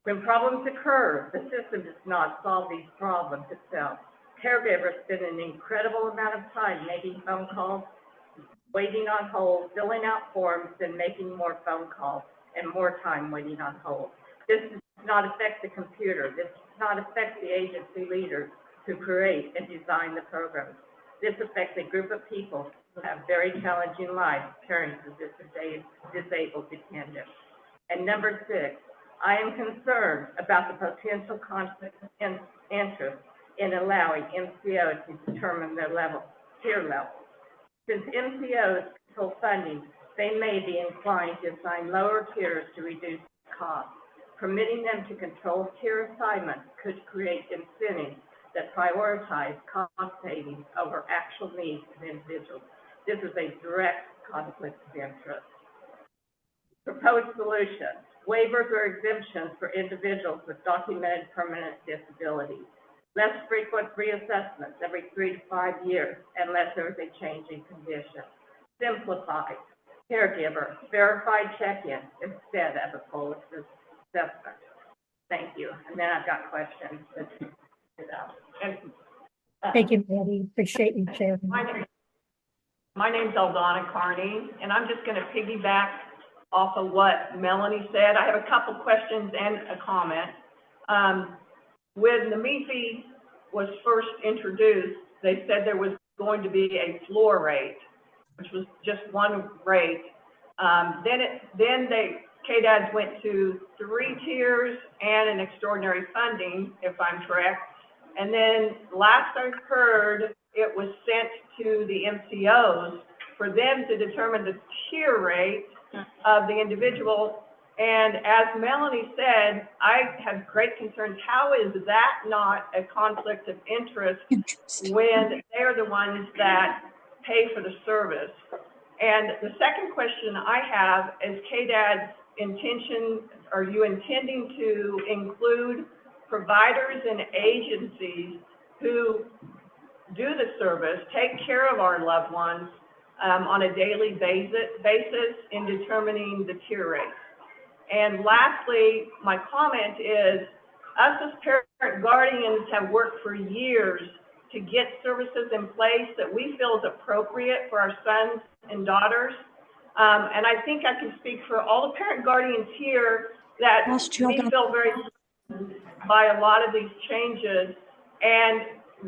When problems occur, the system does not solve these problems itself. Caregivers spend an incredible amount of time making phone calls, waiting on hold, filling out forms, then making more phone calls, and more time waiting on hold. This does not affect the computer. This does not affect the agency leaders who create and design the programs. This affects a group of people who have very challenging lives caring for disabled dependents. And number 6, I am concerned about the potential conflict of interest in allowing MCOs to determine their tier levels. Since MCOs control funding, they may be inclined to assign lower tiers to reduce costs. Permitting them to control tier assignments could create incentives that prioritize cost savings over actual needs of individuals. This is a direct conflict of interest. Proposed solution: waivers or exemptions for individuals with documented permanent disabilities. Less frequent reassessments every 3 to 5 years unless there is a change in condition. Simplified. Caregiver, verified check-in instead of a full assessment. Thank you. And then I've got questions. Thank you, Betty. Appreciate you sharing. My name's Eldana Carney, and I'm just going to piggyback off of what Melanie said. I have a couple questions and a comment. When the MIFI was first introduced, they said there was going to be a floor rate, which was just one rate. Then KDADS went to 3 tiers and an extraordinary funding, if I'm correct. And then last I heard, it was sent to the MCOs for them to determine the tier rate of the individual. And as Melanie said, I have great concerns. How is that not a conflict of interest when they're the ones that pay for the service? And the second question I have is KDAD's intention, are you intending to include providers and agencies who do the service, take care of our loved ones on a daily basis in determining the tier rates? And lastly, my comment is, us as parent guardians have worked for years to get services in place that we feel is appropriate for our sons and daughters. And I think I can speak for all the parent guardians here that we feel very by a lot of these changes and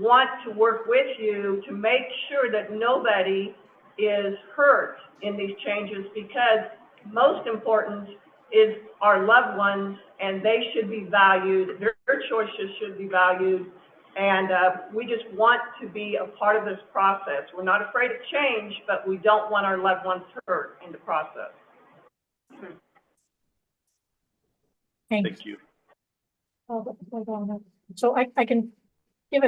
want to work with you to make sure that nobody is hurt in these changes, because most important is our loved ones, and they should be valued. Their choices should be valued. And we just want to be a part of this process. We're not afraid of change, but we don't want our loved ones hurt in the process. Thank you. So I can give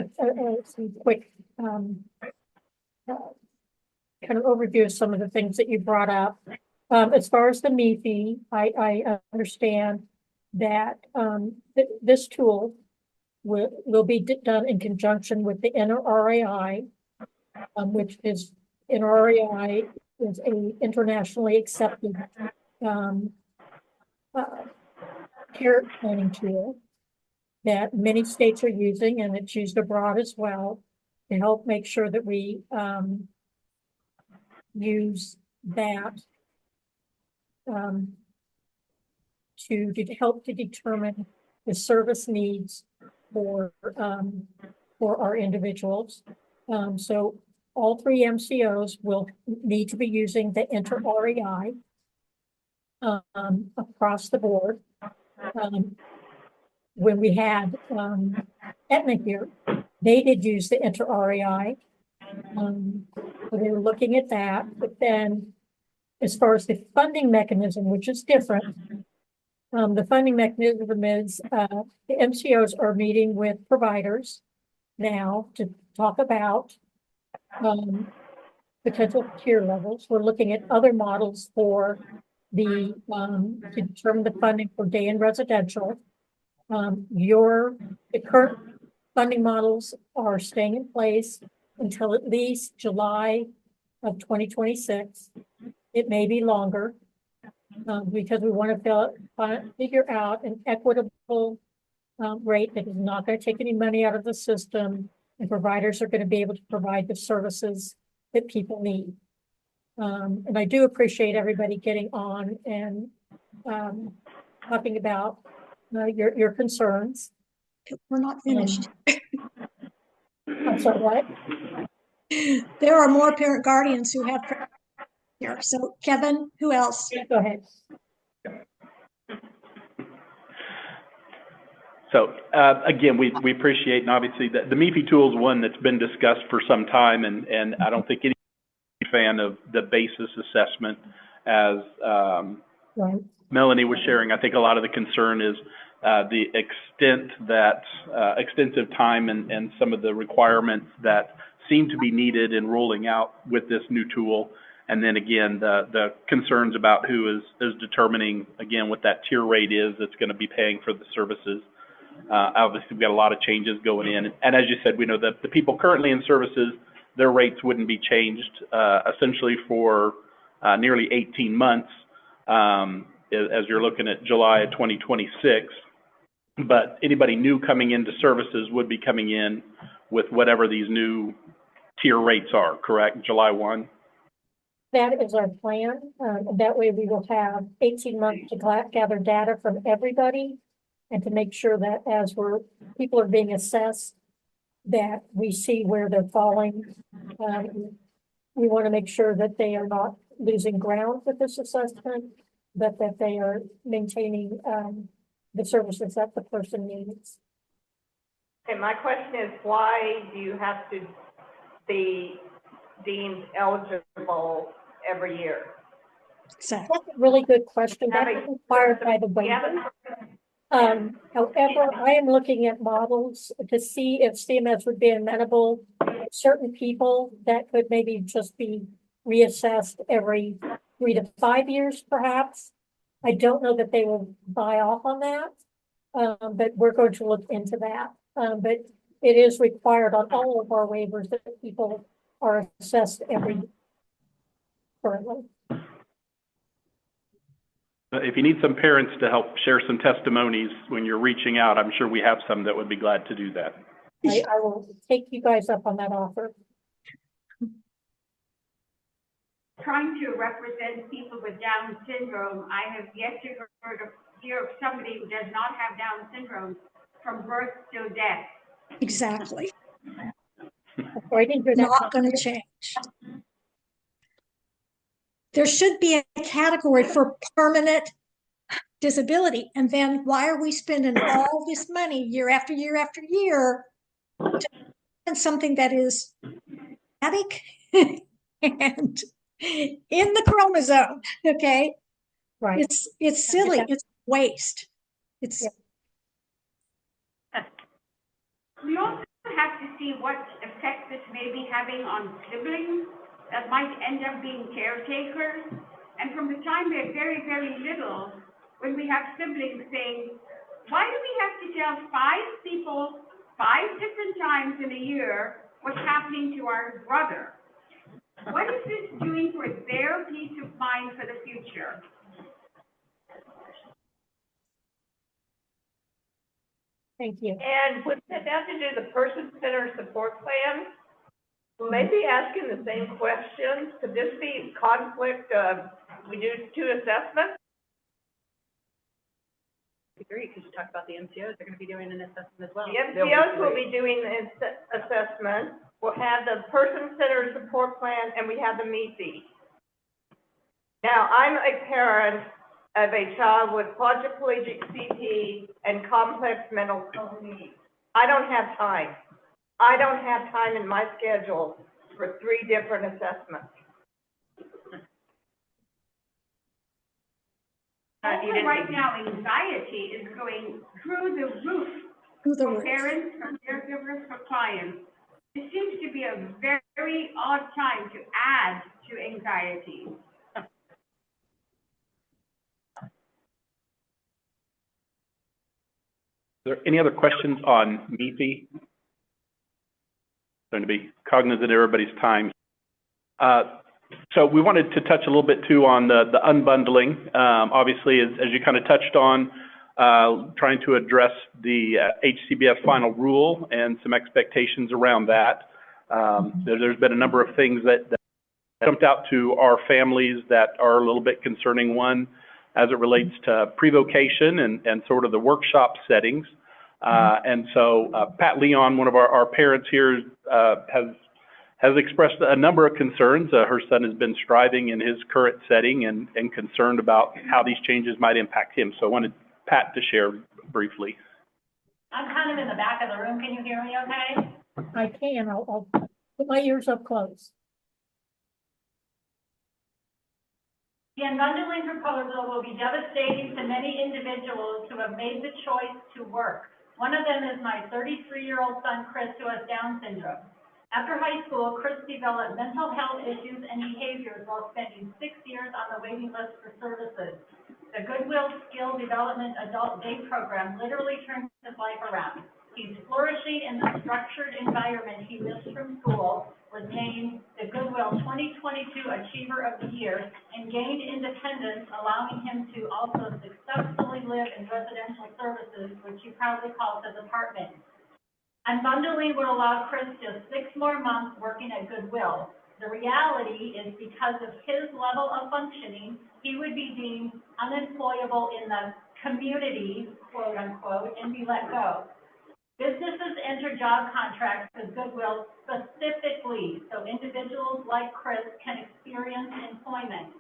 some quick kind of overview of some of the things that you brought up. As far as the MIFI, I understand that this tool will be done in conjunction with the NRAI, which is NRAI is a internationally accepted care planning tool that many states are using, and it's used abroad as well to help make sure that we use that to help to determine the service needs for our individuals. So all 3 MCOs will need to be using the inter-REI across the board. When we had Aetna here, they did use the inter-REI. So they were looking at that, but then as far as the funding mechanism, which is different, The funding mechanism is, the MCOs are meeting with providers now to talk about, potential tier levels. We're looking at other models for the, to determine the funding for day and residential. The current funding models are staying in place until at least July of 2026. It may be longer, because we want to figure out an equitable rate that is not going to take any money out of the system, and providers are going to be able to provide the services that people need. And I do appreciate everybody getting on and talking about your concerns. We're not finished. I'm sorry, what? There are more parent guardians who have here. So Kevin, who else? Go ahead. So, again, we appreciate, and obviously the MEFI tool is one that's been discussed for some time, and I don't think any fan of the basis assessment as, Right. Melanie was sharing. I think a lot of the concern is the extent that extensive time and some of the requirements that seem to be needed in rolling out with this new tool. And then again, the concerns about who is determining, again, what that tier rate is that's going to be paying for the services. Obviously, we've got a lot of changes going in. And as you said, we know that the people currently in services, their rates wouldn't be changed essentially for nearly 18 months as you're looking at July of 2026. But anybody new coming into services would be coming in with whatever these new tier rates are, correct? July 1? That is our plan. That way we will have 18 months to gather data from everybody and to make sure that as people are being assessed, that we see where they're falling. We want to make sure that they are not losing ground with this assessment, but that they are maintaining the services that the person needs. Okay, my question is, why do you have to be deemed eligible every year? Exactly. That's a really good question. That is required by the waiver. However, I am looking at models to see if CMS would be amenable to certain people that could maybe just be reassessed every 3 to 5 years, perhaps. I don't know that they will buy off on that, but we're going to look into that. But it is required on all of our waivers that people are assessed every year currently. If you need some parents to help share some testimonies when you're reaching out, I'm sure we have some that would be glad to do that. I will take you guys up on that offer. Trying to represent people with Down syndrome, I have yet to hear of somebody who does not have Down syndrome from birth till death. Exactly. I didn't hear that. Not going to change. There should be a category for permanent disability. And then why are we spending all this money year after year after year on something that is static and in the chromosome? Okay. Right. It's silly. It's waste. It's We also have to see what effect this may be having on siblings that might end up being caretakers. And from the time they're very, very little, when we have siblings saying, why do we have to tell 5 people 5 different times in a year what's happening to our brother? What is this doing for their peace of mind for the future? Thank you. And with that to do the person-centered support plan, maybe asking the same questions. Could this be conflict of, we do 2 assessments? I agree, because you talked about the MCOs, they're gonna be doing an assessment as well. The MCOs will be doing the assessment. We'll have the person-centered support plan, and we have the MEFI. Now, I'm a parent of a child with quadriplegic CP and complex mental health needs. I don't have time. I don't have time in my schedule for 3 different assessments. All Also, right now, anxiety is going through the roof through the for roof. parents, for caregivers, for clients. It seems to be a very odd time to add to anxiety. Are there any other questions on MIFI? Trying to be cognizant of everybody's time. So we wanted to touch a little bit too on the unbundling. Obviously, as you kind of touched on, trying to address the HCBF final rule and some expectations around that. There's been a number of things that jumped out to our families that are a little bit concerning. One, as it relates to pre-vocation and sort of the workshop settings. And so Pat Leon, one of our parents here, has expressed a number of concerns. Her son has been striving in his current setting and concerned about how these changes might impact him. So I wanted Pat to share briefly. I'm kind of in the back of the room. Can you hear me okay? I can, I'll put my ears up close. The unbundling proposal will be devastating to many individuals who have made the choice to work. One of them is my 33-year-old son, Chris, who has Down syndrome. After high school, Chris developed mental health issues and behaviors while spending 6 years on the waiting list for services. The Goodwill Skill Development Adult Day Program literally turned his life around. He's flourishing in the structured environment he missed from school, was named the Goodwill 2022 Achiever of the Year, and gained independence, allowing him to also successfully live in residential services, which he proudly calls his apartment. Unbundling would allow Chris just 6 more months working at Goodwill. The reality is because of his level of functioning, he would be deemed unemployable in the community, quote unquote, and be let go. Businesses enter job contracts with Goodwill specifically so individuals like Chris can experience employment.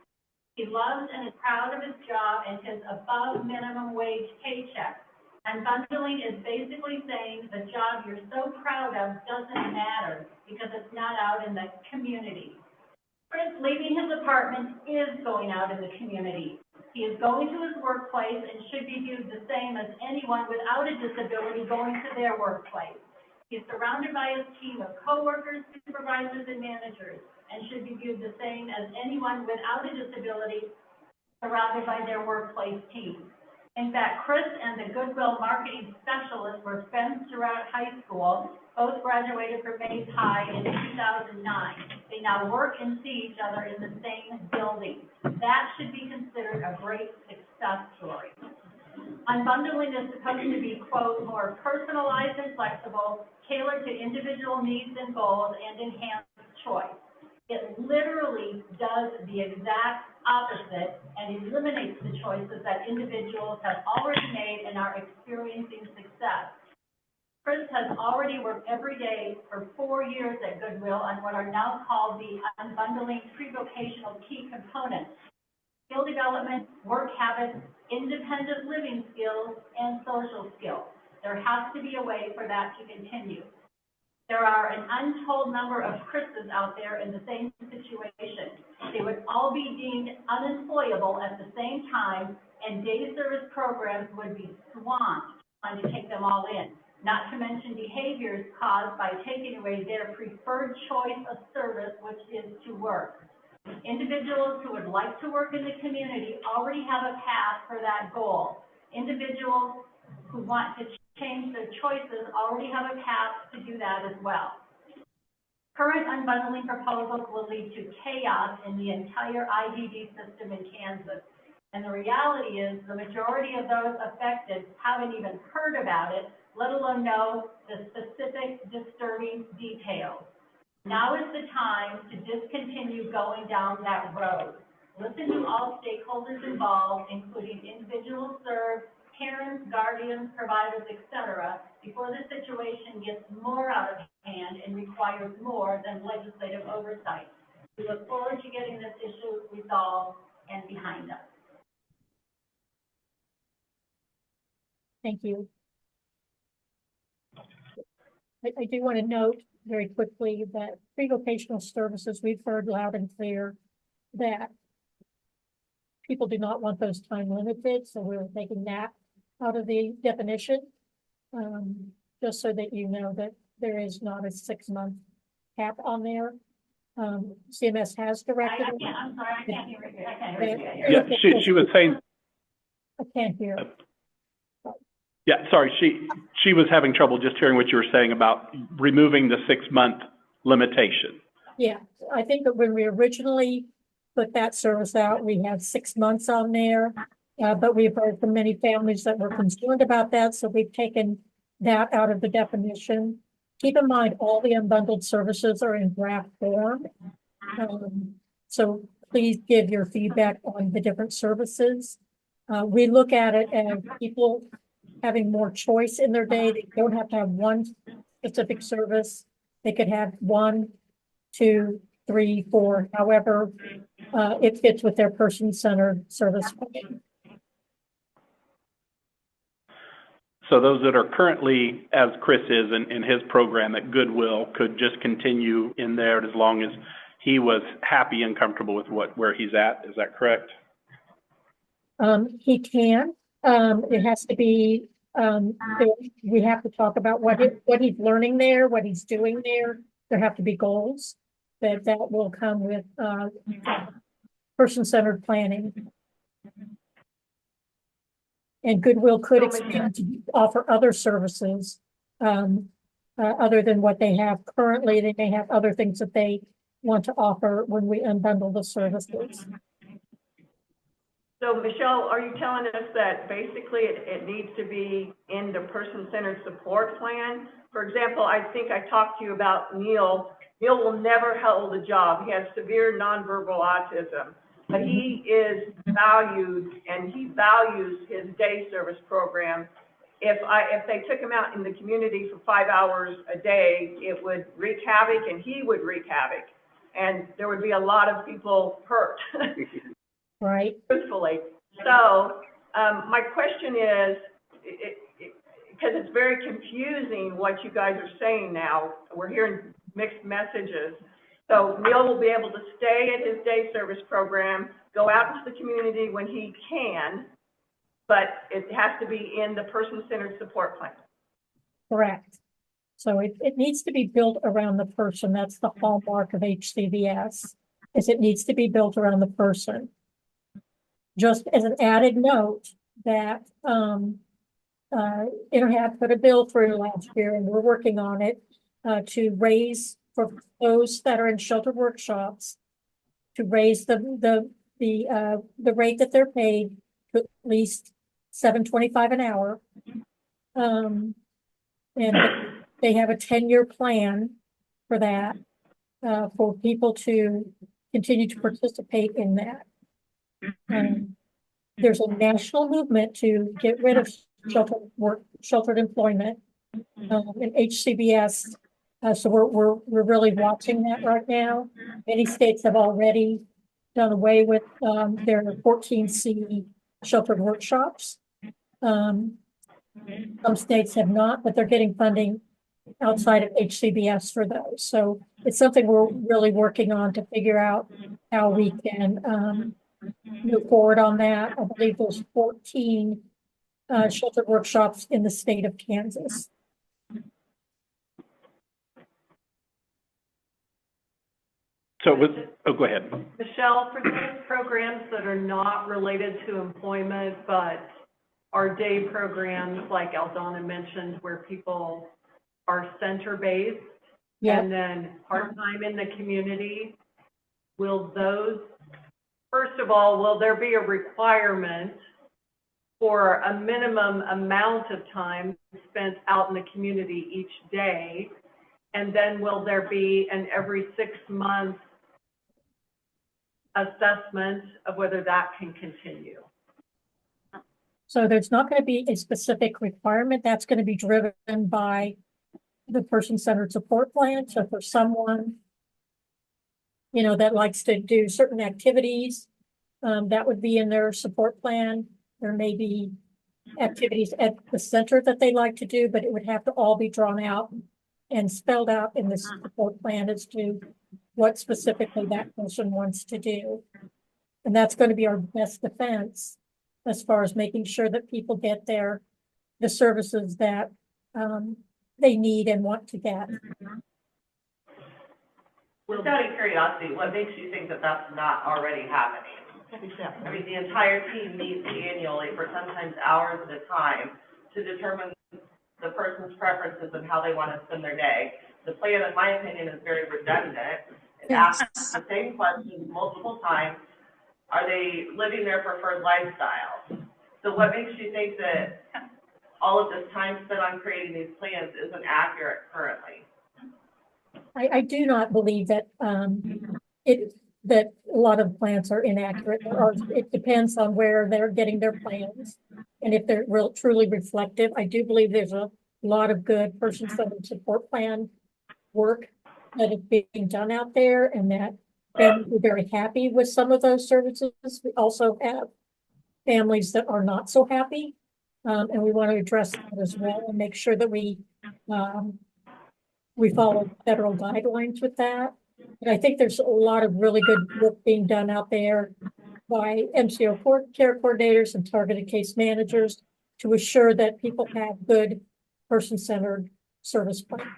He loves and is proud of his job and his above minimum wage paycheck. Unbundling is basically saying the job you're so proud of doesn't matter because it's not out in the community. Chris leaving his apartment is going out in the community. He is going to his workplace and should be viewed the same as anyone without a disability going to their workplace. He is surrounded by his team of coworkers, supervisors, and managers, and should be viewed the same as anyone without a disability surrounded by their workplace team. In fact, Chris and the Goodwill marketing specialist were friends throughout high school. Both graduated from Mays High in 2009. They now work and see each other in the same building. That should be considered a great success story. Unbundling is supposed to be, quote, more personalized and flexible, tailored to individual needs and goals, and enhanced choice. It literally does the exact opposite and eliminates the choices that individuals have already made and are experiencing success. Chris has already worked every day for 4 years at Goodwill on what are now called the unbundling pre-vocational key components: skill development, work habits, independent living skills, and social skills. There has to be a way for that to continue. There are an untold number of Chris's out there in the same situation. They would all be deemed unemployable at the same time, and day service programs would be swamped trying to take them all in, not to mention behaviors caused by taking away their preferred choice of service, which is to work. Individuals who would like to work in the community already have a path for that goal. Individuals who want to change their choices already have a path to do that as well. Current unbundling proposals will lead to chaos in the entire IDD system in Kansas. And the reality is the majority of those affected haven't even heard about it, let alone know the specific disturbing details. Now is the time to discontinue going down that road. Listen to all stakeholders involved, including individuals served, parents, guardians, providers, etc., before the situation gets more out of hand and requires more than legislative oversight. We look forward to getting this issue resolved and behind us. Thank you. I do want to note very quickly that pre-vocational services, we've heard loud and clear that people do not want those time limited, so we're taking that out of the definition. Just so that you know that there is not a 6-month cap on there. CMS has directed. I'm sorry, I can't hear you. I can't hear you. Yeah, she was saying, I can't hear. yeah, sorry, she was having trouble just hearing what you were saying about removing the 6-month limitation. Yeah, I think that when we originally put that service out, we had 6 months on there. But we've heard from many families that were concerned about that, so we've taken that out of the definition. Keep in mind, all the unbundled services are in draft form. So please give your feedback on the different services. We look at it as people having more choice in their day. They don't have to have one specific service. They could have 1, 2, 3, 4, however it fits with their person-centered service plan. So those that are currently, as Chris is in his program at Goodwill, could just continue in there as long as he was happy and comfortable with where he's at. Is that correct? He can. It has to be. We have to talk about what he's learning there, what he's doing there. There have to be goals that will come with person-centered planning. And Goodwill could expand to offer other services other than what they have currently. They may have other things that they want to offer when we unbundle the services. So Michelle, are you telling us that basically it needs to be in the person-centered support plan? For example, I think I talked to you about Neil. Neil will never hold a job. He has severe nonverbal autism, but he is valued and he values his day service program. If they took him out in the community for 5 hours a day, it would wreak havoc and he would wreak havoc. And there would be a lot of people hurt. Right. Truthfully. So my question is, because it's very confusing what you guys are saying now. We're hearing mixed messages. So Neil will be able to stay at his day service program, go out into the community when he can, but it has to be in the person-centered support plan. Correct. So it needs to be built around the person. That's the hallmark of HCBS, is it needs to be built around the person. Just as an added note that Interhat put a bill through last year, and we're working on it to raise for those that are in shelter workshops, to raise the rate that they're paid to at least $7.25 an hour. And they have a 10-year plan for that, for people to continue to participate in that. There's a national movement to get rid of sheltered employment, in HCBS. So we're really watching that right now. Many states have already done away with their 14C sheltered workshops. Some states have not, but they're getting funding outside of HCBS for those. So it's something we're really working on to figure out how we can move forward on that. I believe there's 14 sheltered workshops in the state of Kansas. So go ahead. Michelle, for those programs that are not related to employment, but are day programs like Aldana mentioned, where people are center-based and then part-time in the community, will those, first of all, will there be a requirement for a minimum amount of time spent out in the community each day? And then will there be an every 6 months assessment of whether that can continue? So there's not going to be a specific requirement. That's going to be driven by the person-centered support plan. So for someone, that likes to do certain activities, that would be in their support plan. There may be activities at the center that they like to do, but it would have to all be drawn out and spelled out in the support plan as to what specifically that person wants to do. And that's going to be our best defense as far as making sure that people get the services that, they need and want to get. Just out of curiosity, what makes you think that that's not already happening? I mean, the entire team meets annually for sometimes hours at a time to determine the person's preferences and how they want to spend their day. The plan, in my opinion, is very redundant. It asks the same questions multiple times. Are they living their preferred lifestyle? So what makes you think that all of this time spent on creating these plans isn't accurate currently? I do not believe that, that a lot of plans are inaccurate. It depends on where they're getting their plans. And if they're truly reflective, I do believe there's a lot of good person-centered support plan work that is being done out there, and that families are very happy with some of those services. We also have families that are not so happy. And we want to address that as well and make sure that we follow federal guidelines with that. And I think there's a lot of really good work being done out there by MCO care coordinators and targeted case managers to assure that people have good person-centered service plans.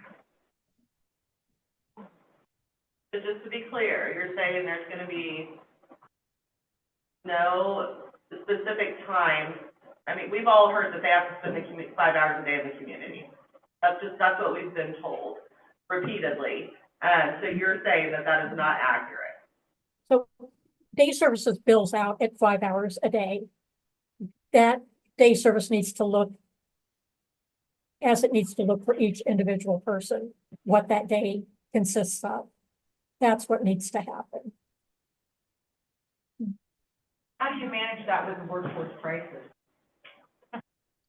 So just to be clear, you're saying there's going to be no specific time. I mean, we've all heard that they have to spend 5 hours a day in the community. That's what we've been told repeatedly. So you're saying that that is not accurate. So day services bills out at 5 hours a day. That day service needs to look as it needs to look for each individual person, what that day consists of. That's what needs to happen. How do you manage that with the workforce crisis?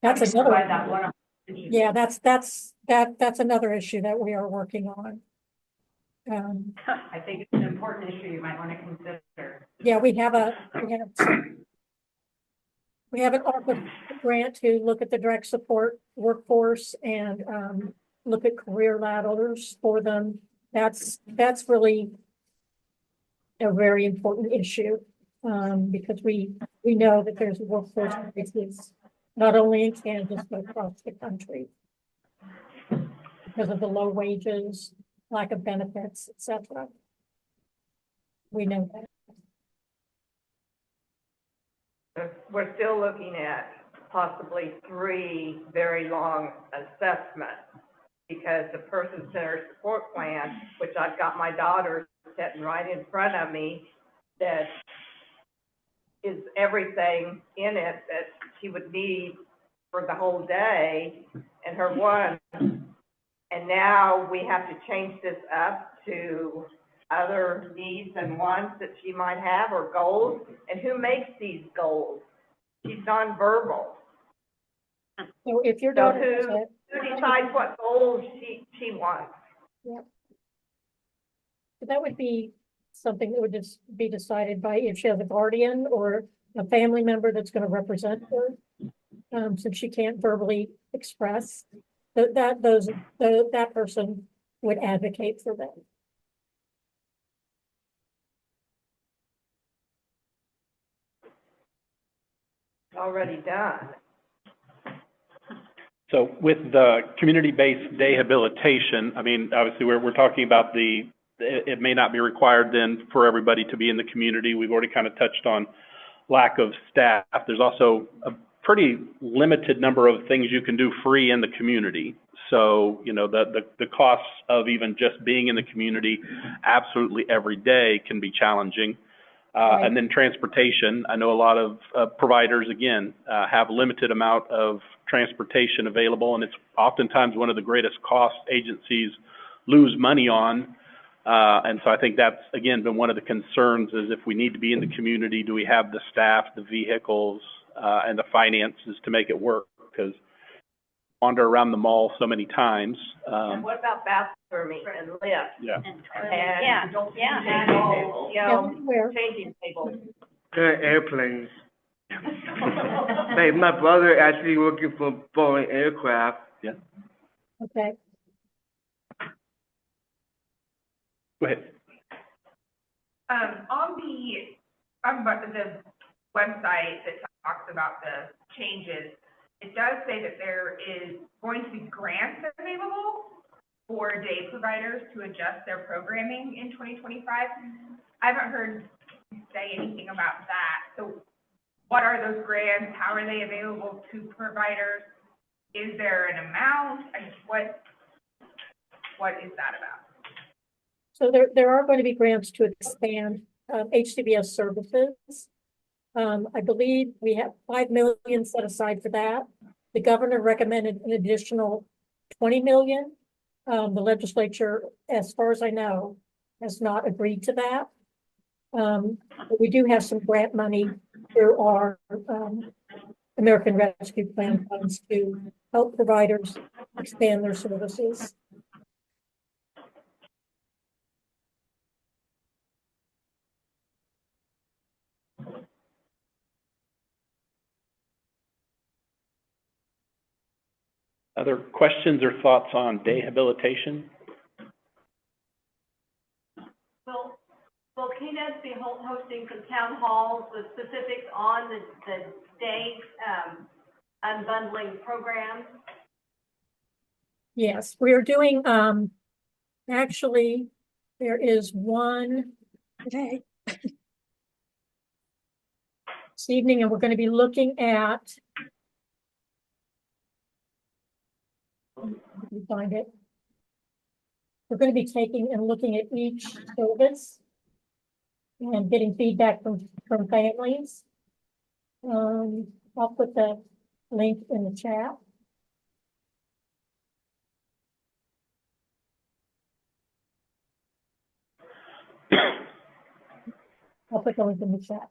That's another. That one. Yeah, that's another issue that we are working on. I think it's an important issue you might want to consider. Yeah, we have an ARPA grant to look at the direct support workforce and look at career ladders for them. That's really a very important issue because we know that there's workforce crisis not only in Kansas but across the country because of the low wages, lack of benefits, etc. We know that. We're still looking at possibly 3 very long assessments because the person-centered support plan, which I've got my daughter sitting right in front of me, that is everything in it that she would need for the whole day and her one. And now we have to change this up to other needs and wants that she might have or goals. And who makes these goals? She's nonverbal. So if your So daughter who decides what goals she wants? Yep. So that would be something that would just be decided by if she has a guardian or a family member that's going to represent her, since she can't verbally express that person would advocate for them. Already done. So with the community-based day habilitation, I mean, obviously we're talking about it may not be required then for everybody to be in the community. We've already kind of touched on lack of staff. There's also a pretty limited number of things you can do free in the community. So, you know, the costs of even just being in the community absolutely every day can be challenging. Right. And then transportation. I know a lot of providers, again, have limited amount of transportation available, and it's oftentimes one of the greatest cost agencies lose money on. And so I think that's, again, been one of the concerns is if we need to be in the community, do we have the staff, the vehicles, and the finances to make it work? Because wander around the mall so many times. And what about bathrooming and lifts? Yeah. And, you know, Where? changing tables. Airplanes. Like my brother actually working for Boeing aircraft. Yeah. Okay. Go ahead. On the About the website that talks about the changes, it does say that there is going to be grants available for day providers to adjust their programming in 2025. I haven't heard you say anything about that. So what are those grants? How are they available to providers? Is there an amount? What is that about? So there are going to be grants to expand HCBS services. I believe we have 5 million set aside for that. The governor recommended an additional 20 million. The legislature, as far as I know, has not agreed to that. But we do have some grant money through our American Rescue Plan funds to help providers expand their services. Other questions or thoughts on dehabilitation? Will KNES be hosting some town halls with specifics on the day unbundling program? Yes, we are doing, actually, there is one today, this evening, and we're going to be looking at, let me find it. We're going to be taking and looking at each service and getting feedback from families. I'll put the link in the chat. I'll put the link in the chat.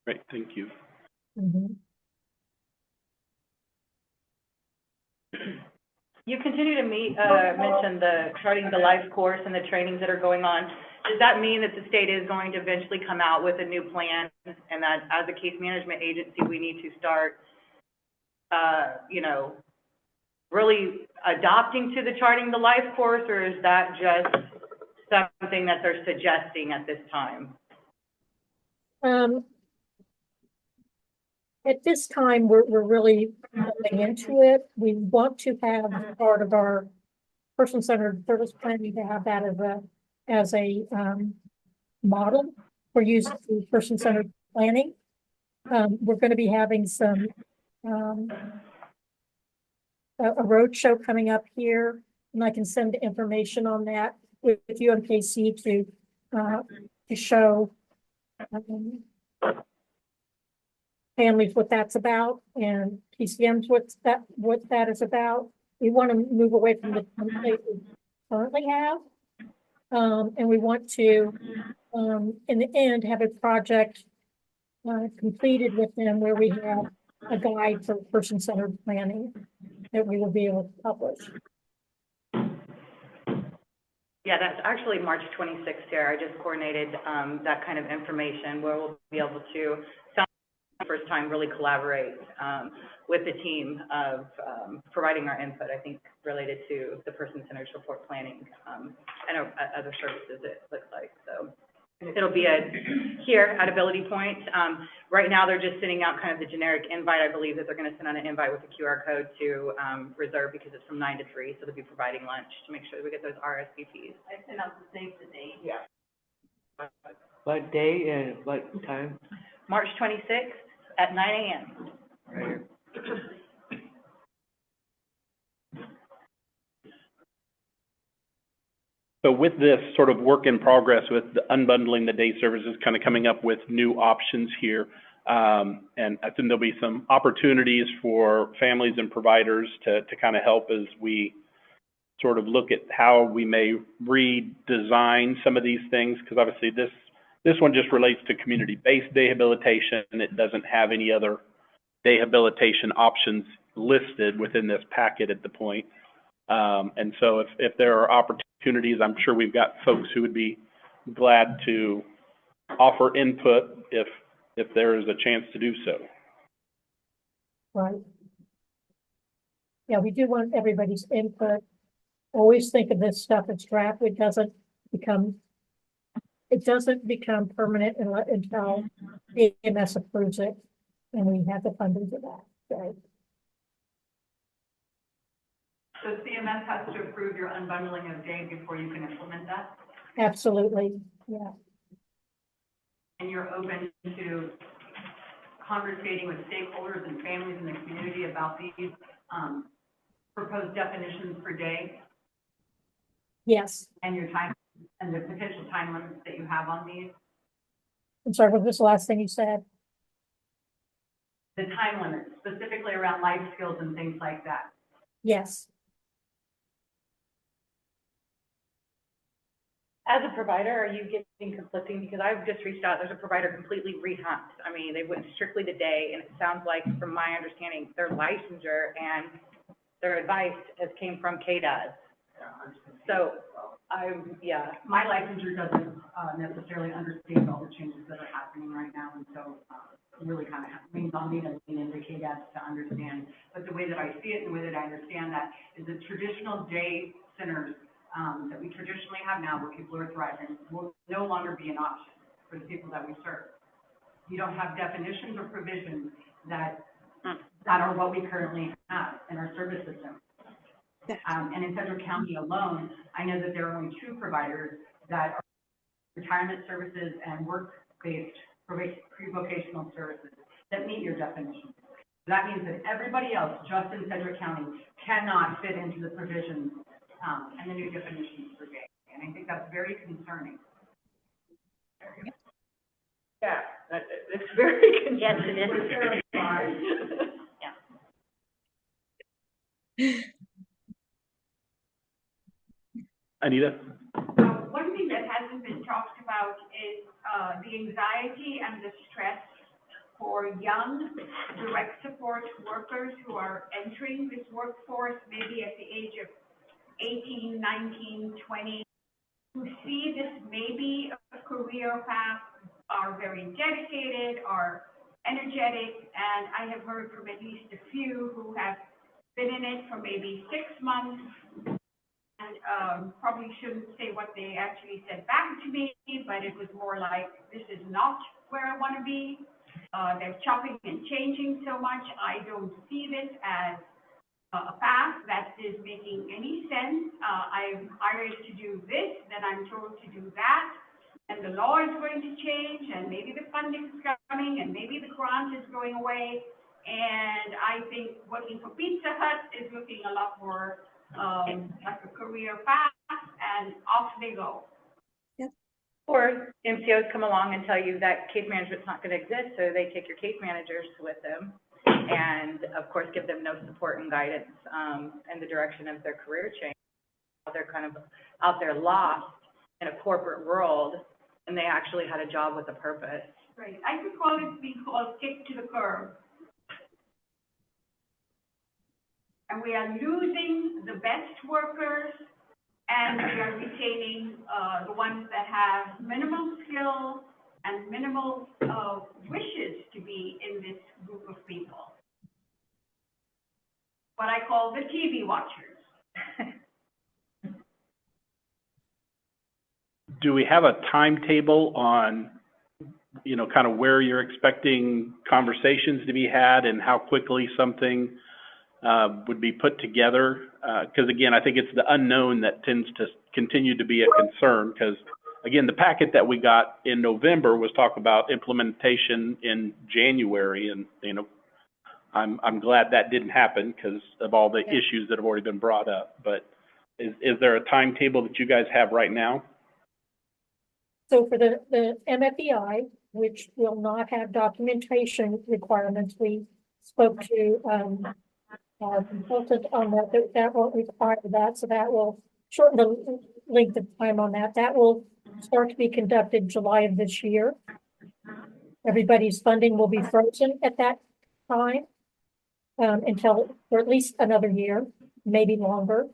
Great, thank you. You continue to mention the charting the life course and the trainings that are going on. Does that mean that the state is going to eventually come out with a new plan, and that as a case management agency, we need to start, really adopting to the charting the life course, or is that just something that they're suggesting at this time? At this time, we're really looking into it. We want to have part of our person-centered service planning to have that as a model for use in person-centered planning. We're going to be having some a roadshow coming up here, and I can send information on that with you and KC to show families what that's about, and PCM's what that is about. We want to move away from the template we currently have, and we want to, in the end, have a project completed with them where we have a guide for person-centered planning that we will be able to publish. Yeah, that's actually March 26th here. I just coordinated that kind of information where we'll be able to, first time, really collaborate with the team of providing our input, I think, related to the person-centered support planning and other services it looks like. So it'll be here at Ability Point. Right now, they're just sending out kind of the generic invite. I believe that they're going to send out an invite with a QR code to reserve, because it's from 9 to 3, so they'll be providing lunch to make sure that we get those RSVPs. I sent out the save the date. Yeah. What day and what time? March 26th at 9 a.m. Right here. So with this sort of work in progress with the unbundling the day services, kind of coming up with new options here, and I think there'll be some opportunities for families and providers to kind of help as we sort of look at how we may redesign some of these things, because obviously this one just relates to community-based dehabilitation, and it doesn't have any other dehabilitation options listed within this packet at the point. And so if there are opportunities, I'm sure we've got folks who would be glad to offer input if there is a chance to do so. Right. Yeah, we do want everybody's input. Always think of this stuff as draft. It doesn't become it doesn't become permanent until the EMS approves it, and we have the funding for that, so. So CMS has to approve your unbundling of day before you can implement that? Absolutely, yeah. And you're open to conversating with stakeholders and families in the community about these, proposed definitions for day Yes. and your time, and the potential time limits that you have on these? I'm sorry, what was the last thing you said? The time limits, specifically around life skills and things like that. Yes. As a provider, are you getting conflicting? Because I've just reached out, there's a provider completely rehumped. I mean, they went strictly to day, and it sounds like, from my understanding, their licensure and their advice has came from KDOS. So, My licensure doesn't necessarily understand all the changes that are happening right now, and so really kind of means I'll need to lean into KDOS to understand. But the way that I see it and the way that I understand that is the traditional day centers that we traditionally have now, where people are thriving, will no longer be an option for the people that we serve. You don't have definitions or provisions that are what we currently have in our service system. And in Central County alone, I know that there are only 2 providers that are retirement services and work-based pre-vocational services that meet your definition. That means that everybody else, just in Central County, cannot fit into the provisions and the new definitions for day. And I think that's very concerning. yeah, it's very concerning. Yes, it is. We're terrified. Anita? One thing that hasn't been talked about is the anxiety and the stress for young direct support workers who are entering this workforce, maybe at the age of 18, 19, 20, who see this maybe a career path, are very dedicated, are energetic, and I have heard from at least a few who have been in it for maybe 6 months, and probably shouldn't say what they actually said back to me, but it was more like, this is not where I want to be. They're chopping and changing so much. I don't see this as a path that is making any sense. I'm hired to do this, then I'm told to do that, and the law is going to change, and maybe the funding's coming, and maybe the grant is going away. And I think working for Pizza Hut is looking a lot more like a career path, and off they go. Or MCOs come along and tell you that case management's not going to exist, so they take your case managers with them and, of course, give them no support and guidance in the direction of their career change. They're kind of out there lost in a corporate world, and they actually had a job with a purpose. Right. I could call it being called kick to the curb. And we are losing the best workers, and we are retaining the ones that have minimal skill and minimal wishes to be in this group of people. What I call the TV watchers. Do we have a timetable on, you know, kind of where you're expecting conversations to be had and how quickly something would be put together? Because again, I think it's the unknown that tends to continue to be a concern, because again, the packet that we got in November was talk about implementation in January, and you know, I'm glad that didn't happen because of all the issues that have already been brought up. But is there a timetable that you guys have right now? So for the MFEI, which will not have documentation requirements, we spoke to our consultant on that won't require that, so that will shorten the length of time on that. That will start to be conducted July of this year. Everybody's funding will be frozen at that time until for at least another year, maybe longer.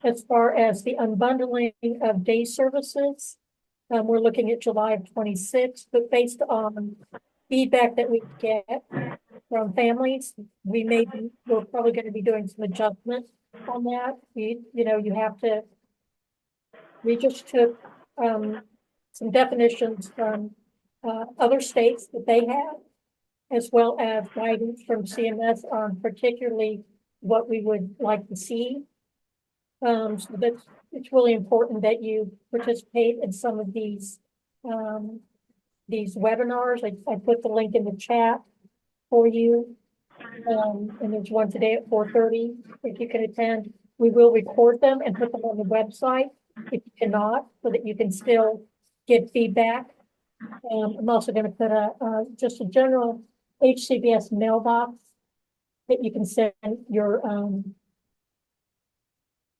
As far as the unbundling of day services, we're looking at July of 26, but based on feedback that we get from families, we're probably going to be doing some adjustments on that. We just took some definitions from, other states that they have, as well as guidance from CMS on particularly what we would like to see. So that's, it's really important that you participate in some of these webinars. I put the link in the chat for you. And there's one today at 4:30, if you can attend. We will record them and put them on the website if you cannot, so that you can still give feedback. I'm also gonna put just a general HCBS mailbox that you can send your,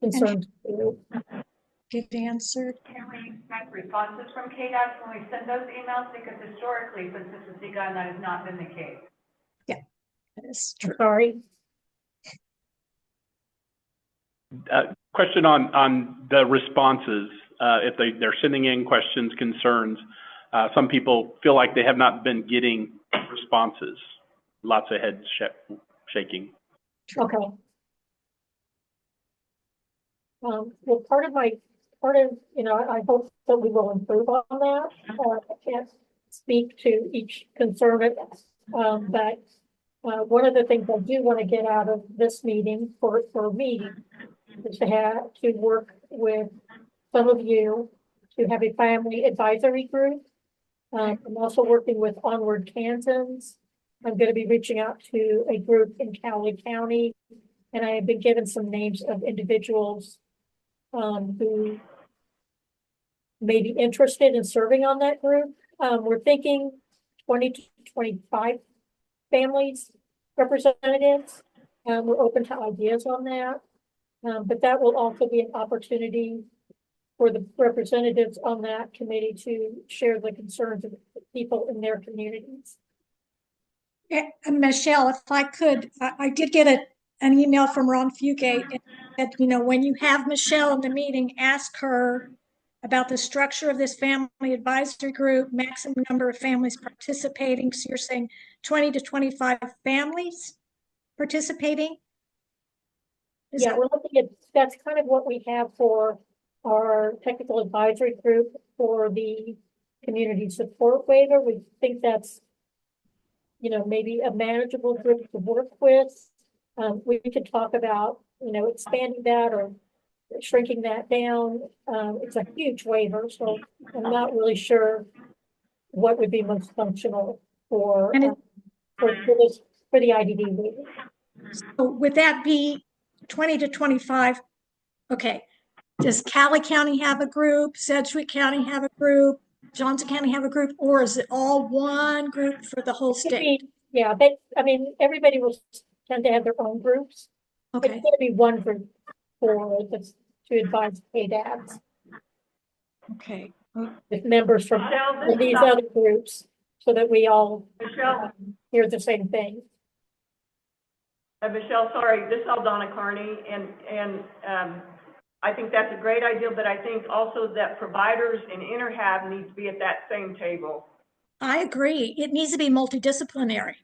concerns to. Get answered. Can we expect responses from KDOT when we send those emails? Because historically, since this is begun, that has not been the case. That is true. Sorry. Question on the responses, if they're sending in questions, concerns. Some people feel like they have not been getting responses. Lots of heads shaking. Okay. Well, part of, I hope that we will improve on that. I can't speak to each concern, but one of the things I do want to get out of this meeting for me is to work with some of you to have a family advisory group. I'm also working with Onward Kansans. I'm going to be reaching out to a group in Cowley County, and I have been given some names of individuals who may be interested in serving on that group. We're thinking 20 to 25 families representatives. We're open to ideas on that. But that will also be an opportunity for the representatives on that committee to share the concerns of the people in their communities. And Michelle, if I could, I did get an email from Ron Fugate and said, when you have Michelle in the meeting, ask her about the structure of this family advisory group, maximum number of families participating. So you're saying 20 to 25 families participating? Yeah, we're looking at, that's kind of what we have for our technical advisory group for the community support waiver. We think that's, maybe a manageable group to work with. We could talk about, expanding that or shrinking that down. It's a huge waiver, so I'm not really sure what would be most functional for the IDD waiver. So would that be 20 to 25? Okay. Does Cowley County have a group? Sedgwick County have a group? Johnson County have a group? Or is it all one group for the whole state? Yeah, everybody will tend to have their own groups. Okay. It's going to be one group to advise KDADs. Okay. With members from these other groups, so that we all hear the same thing. Michelle, sorry, this is Aldana Carney, and I think that's a great idea, but I think also that providers and InterHab need to be at that same table. I agree. It needs to be multidisciplinary,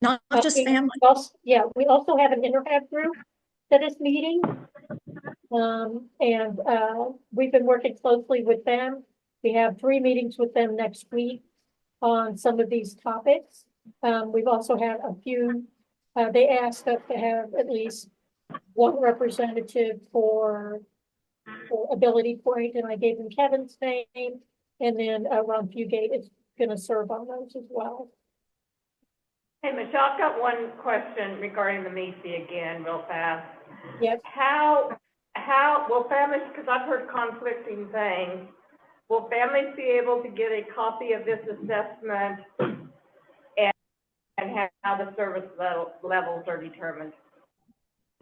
not just family. We also have an InterHab group that is meeting. And we've been working closely with them. We have 3 meetings with them next week on some of these topics. We've also had a few, they asked us to have at least one representative for Ability Point, and I gave them Kevin's name, and then Ron Fugate is going to serve on those as well. Hey, Michelle, I've got one question regarding the MECE again, real fast. Yes. How will families, because I've heard conflicting things, will families be able to get a copy of this assessment and how the service levels are determined?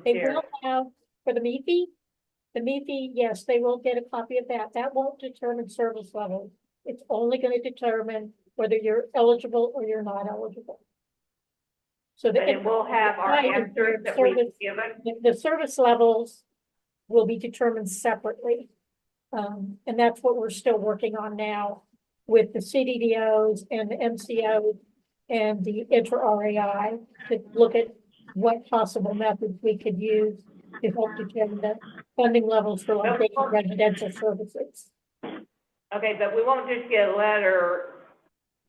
They will have, for the MECE, yes, they will get a copy of that. That won't determine service level. It's only going to determine whether you're eligible or you're not eligible. So that it will have our answers that we've given. The service levels will be determined separately. And that's what we're still working on now with the CDDOs and the MCOs and the inter-RAI to look at what possible methods we could use to help determine the funding levels for like residential services. Okay, but we won't just get a letter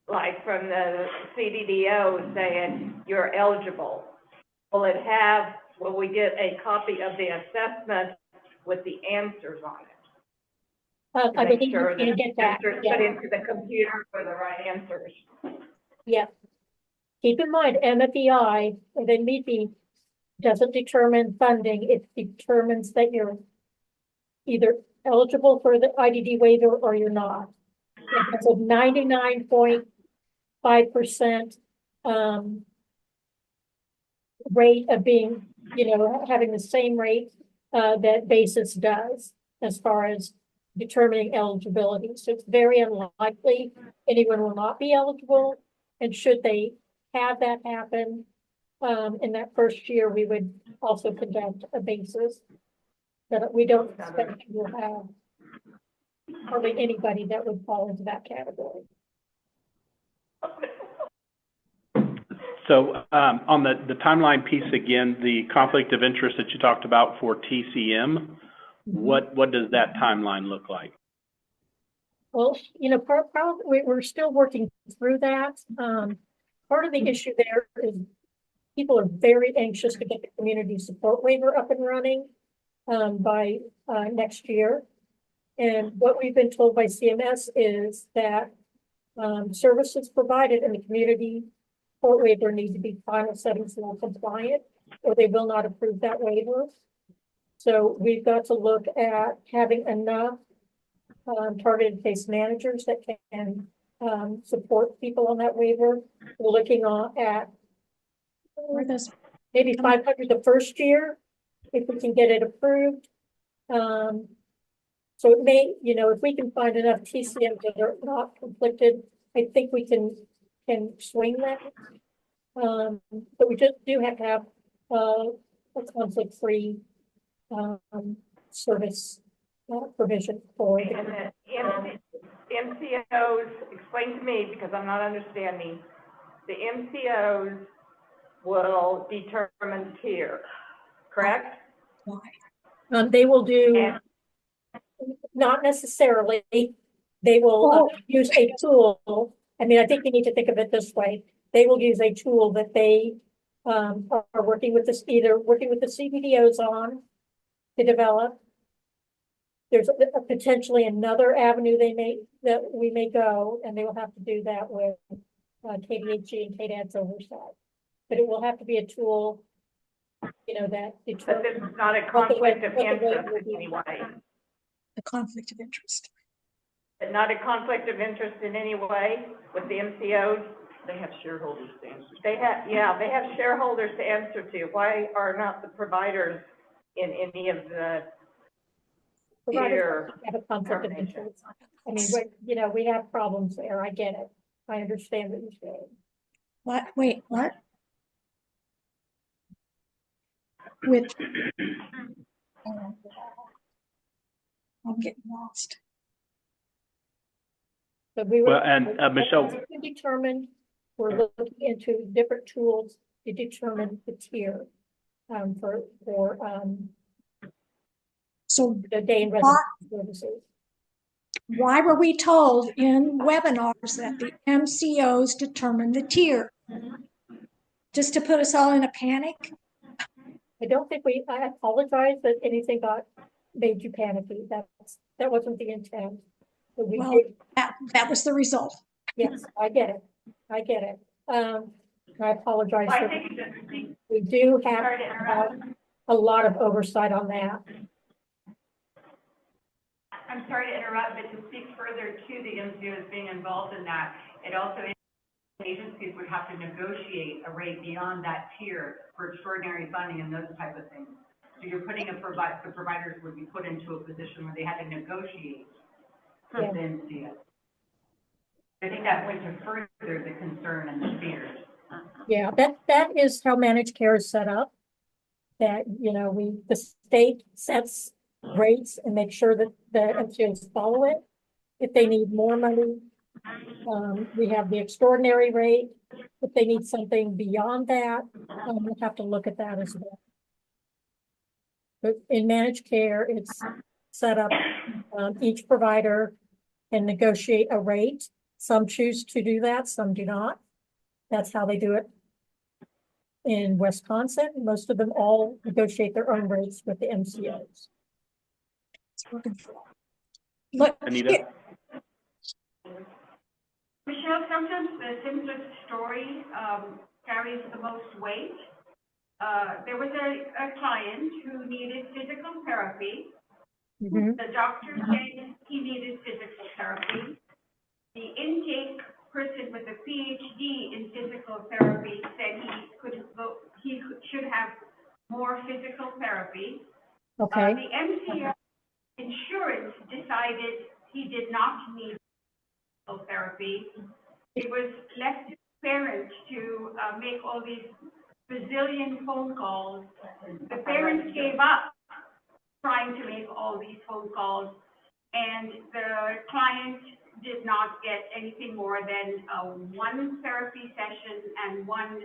like from the CDDO saying you're eligible. Will we get a copy of the assessment with the answers on it? I Make believe sure you can that get that, answers yeah. put into the computer for the right answers. Yeah. Keep in mind, MFEI, or the MEP, doesn't determine funding. It determines that you're either eligible for the IDD waiver or you're not. It has a 99.5% rate of being, having the same rate that basis does as far as determining eligibility. So it's very unlikely anyone will not be eligible. And should they have that happen in that first year, we would also conduct a basis. But we don't expect we'll have hardly anybody that would fall into that category. So on the timeline piece again, the conflict of interest that you talked about for TCM, what does that timeline look like? Well, probably we're still working through that. Part of the issue there is people are very anxious to get the community support waiver up and running by next year. And what we've been told by CMS is that services provided in the community support waiver need to be final settings law compliant, or they will not approve that waiver. So we've got to look at having enough targeted case managers that can support people on that waiver. We're looking at maybe 500 the first year, if we can get it approved. So it may, if we can find enough TCMs that are not conflicted, I think we can swing that. But we just do have to have a conflict-free service provision for the. And the MCOs, explain to me because I'm not understanding. The MCOs will determine tier, correct? They will do, not necessarily, they will use a tool. I mean, I think you need to think of it this way. They will use a tool that they are working with this, either working with the CBDOs on to develop. There's potentially another avenue that we may go, and they will have to do that with KDHG and KDAD's oversight. But it will have to be a tool, that determines. But this is not a conflict of interest in any way. A conflict of interest. But not a conflict of interest in any way with the MCOs. They have shareholders to answer. They have shareholders to answer to. Why are not the providers in any of the Providers have a conflict of interest. I mean, we have problems there. I get it. I understand what you're saying. What? Wait, what? With, I'm getting lost. But we Well, and Michelle, determined, we're looking into different tools to determine the tier So the day and residence services. why were we told in webinars that the MCOs determine the tier? Just to put us all in a panic? I don't think I apologize that anything made you panicky. That wasn't the intent. But we Well, did, that was the result. yes, I get it. I get it. I apologize. I think it's interesting. We do have Sorry to interrupt. a lot of oversight on that. I'm sorry to interrupt, but to speak further to the MCOs being involved in that, it also agencies would have to negotiate a rate beyond that tier for extraordinary funding and those type of things. So you're putting the providers would be put into a position where they had to negotiate with the MCO. I think that went to further the concern and the fears. Yeah, that is how managed care is set up. That, the state sets rates and makes sure that the MCOs follow it. If they need more money, we have the extraordinary rate. If they need something beyond that, we'll have to look at that as well. But in managed care, it's set up, each provider can negotiate a rate. Some choose to do that, some do not. That's how they do it in Wisconsin. Most of them all negotiate their own rates with the MCOs. Look, Anita? Michelle, sometimes the simplest story carries the most weight. There was a client who needed physical therapy. Mhm. The doctor said he needed physical therapy. The intake person with a PhD in physical therapy said should have more physical therapy. Okay, The MCO insurance decided he did not need physical therapy. It was left to the parents to make all these bazillion phone calls. The parents gave up trying to make all these phone calls, and the client did not get anything more than one therapy session and one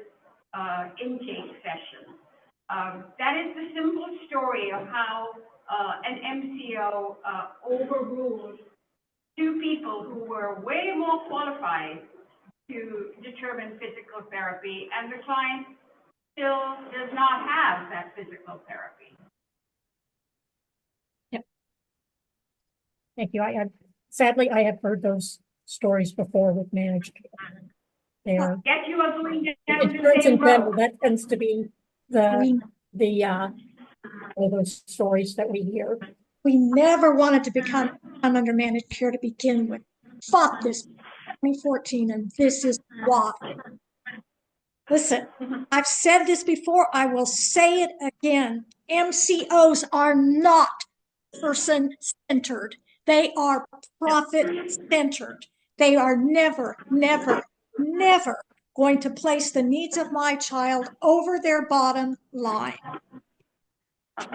intake session. That is the simple story of how an MCO overruled two people who were way more qualified to determine physical therapy, and the client still does not have that physical therapy. thank you. Sadly, I have heard those stories before with managed care. They're Yet you are going down the insurance in same general, road. that tends to be all those stories that we hear. we never wanted to become under managed care to begin with. Fought this in 2014, and this is why. Listen, I've said this before, I will say it again. MCOs are not person-centered. They are profit-centered. They are never, never, never going to place the needs of my child over their bottom line. Hit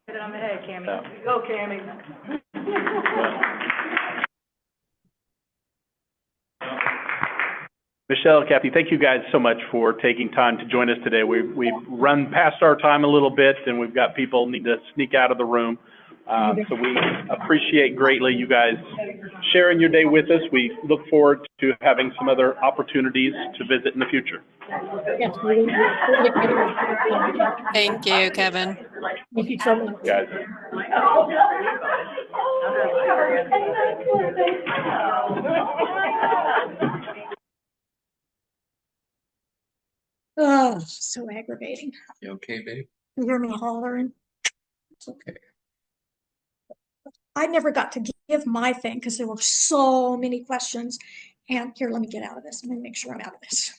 it on the head, Cammie. Go, Cammie. Michelle, Kathy, thank you guys so much for taking time to join us today. We've run past our time a little bit, and we've got people need to sneak out of the room. So we appreciate greatly you guys sharing your day with us. We look forward to having some other opportunities to visit in the future. Yes, we will. Thank you, Kevin. Thank you so much. Guys. Oh, so aggravating. You okay, babe? You hear me hollering? It's okay. I never got to give my thing because there were so many questions. And here, let me get out of this. Let me make sure I'm out of this.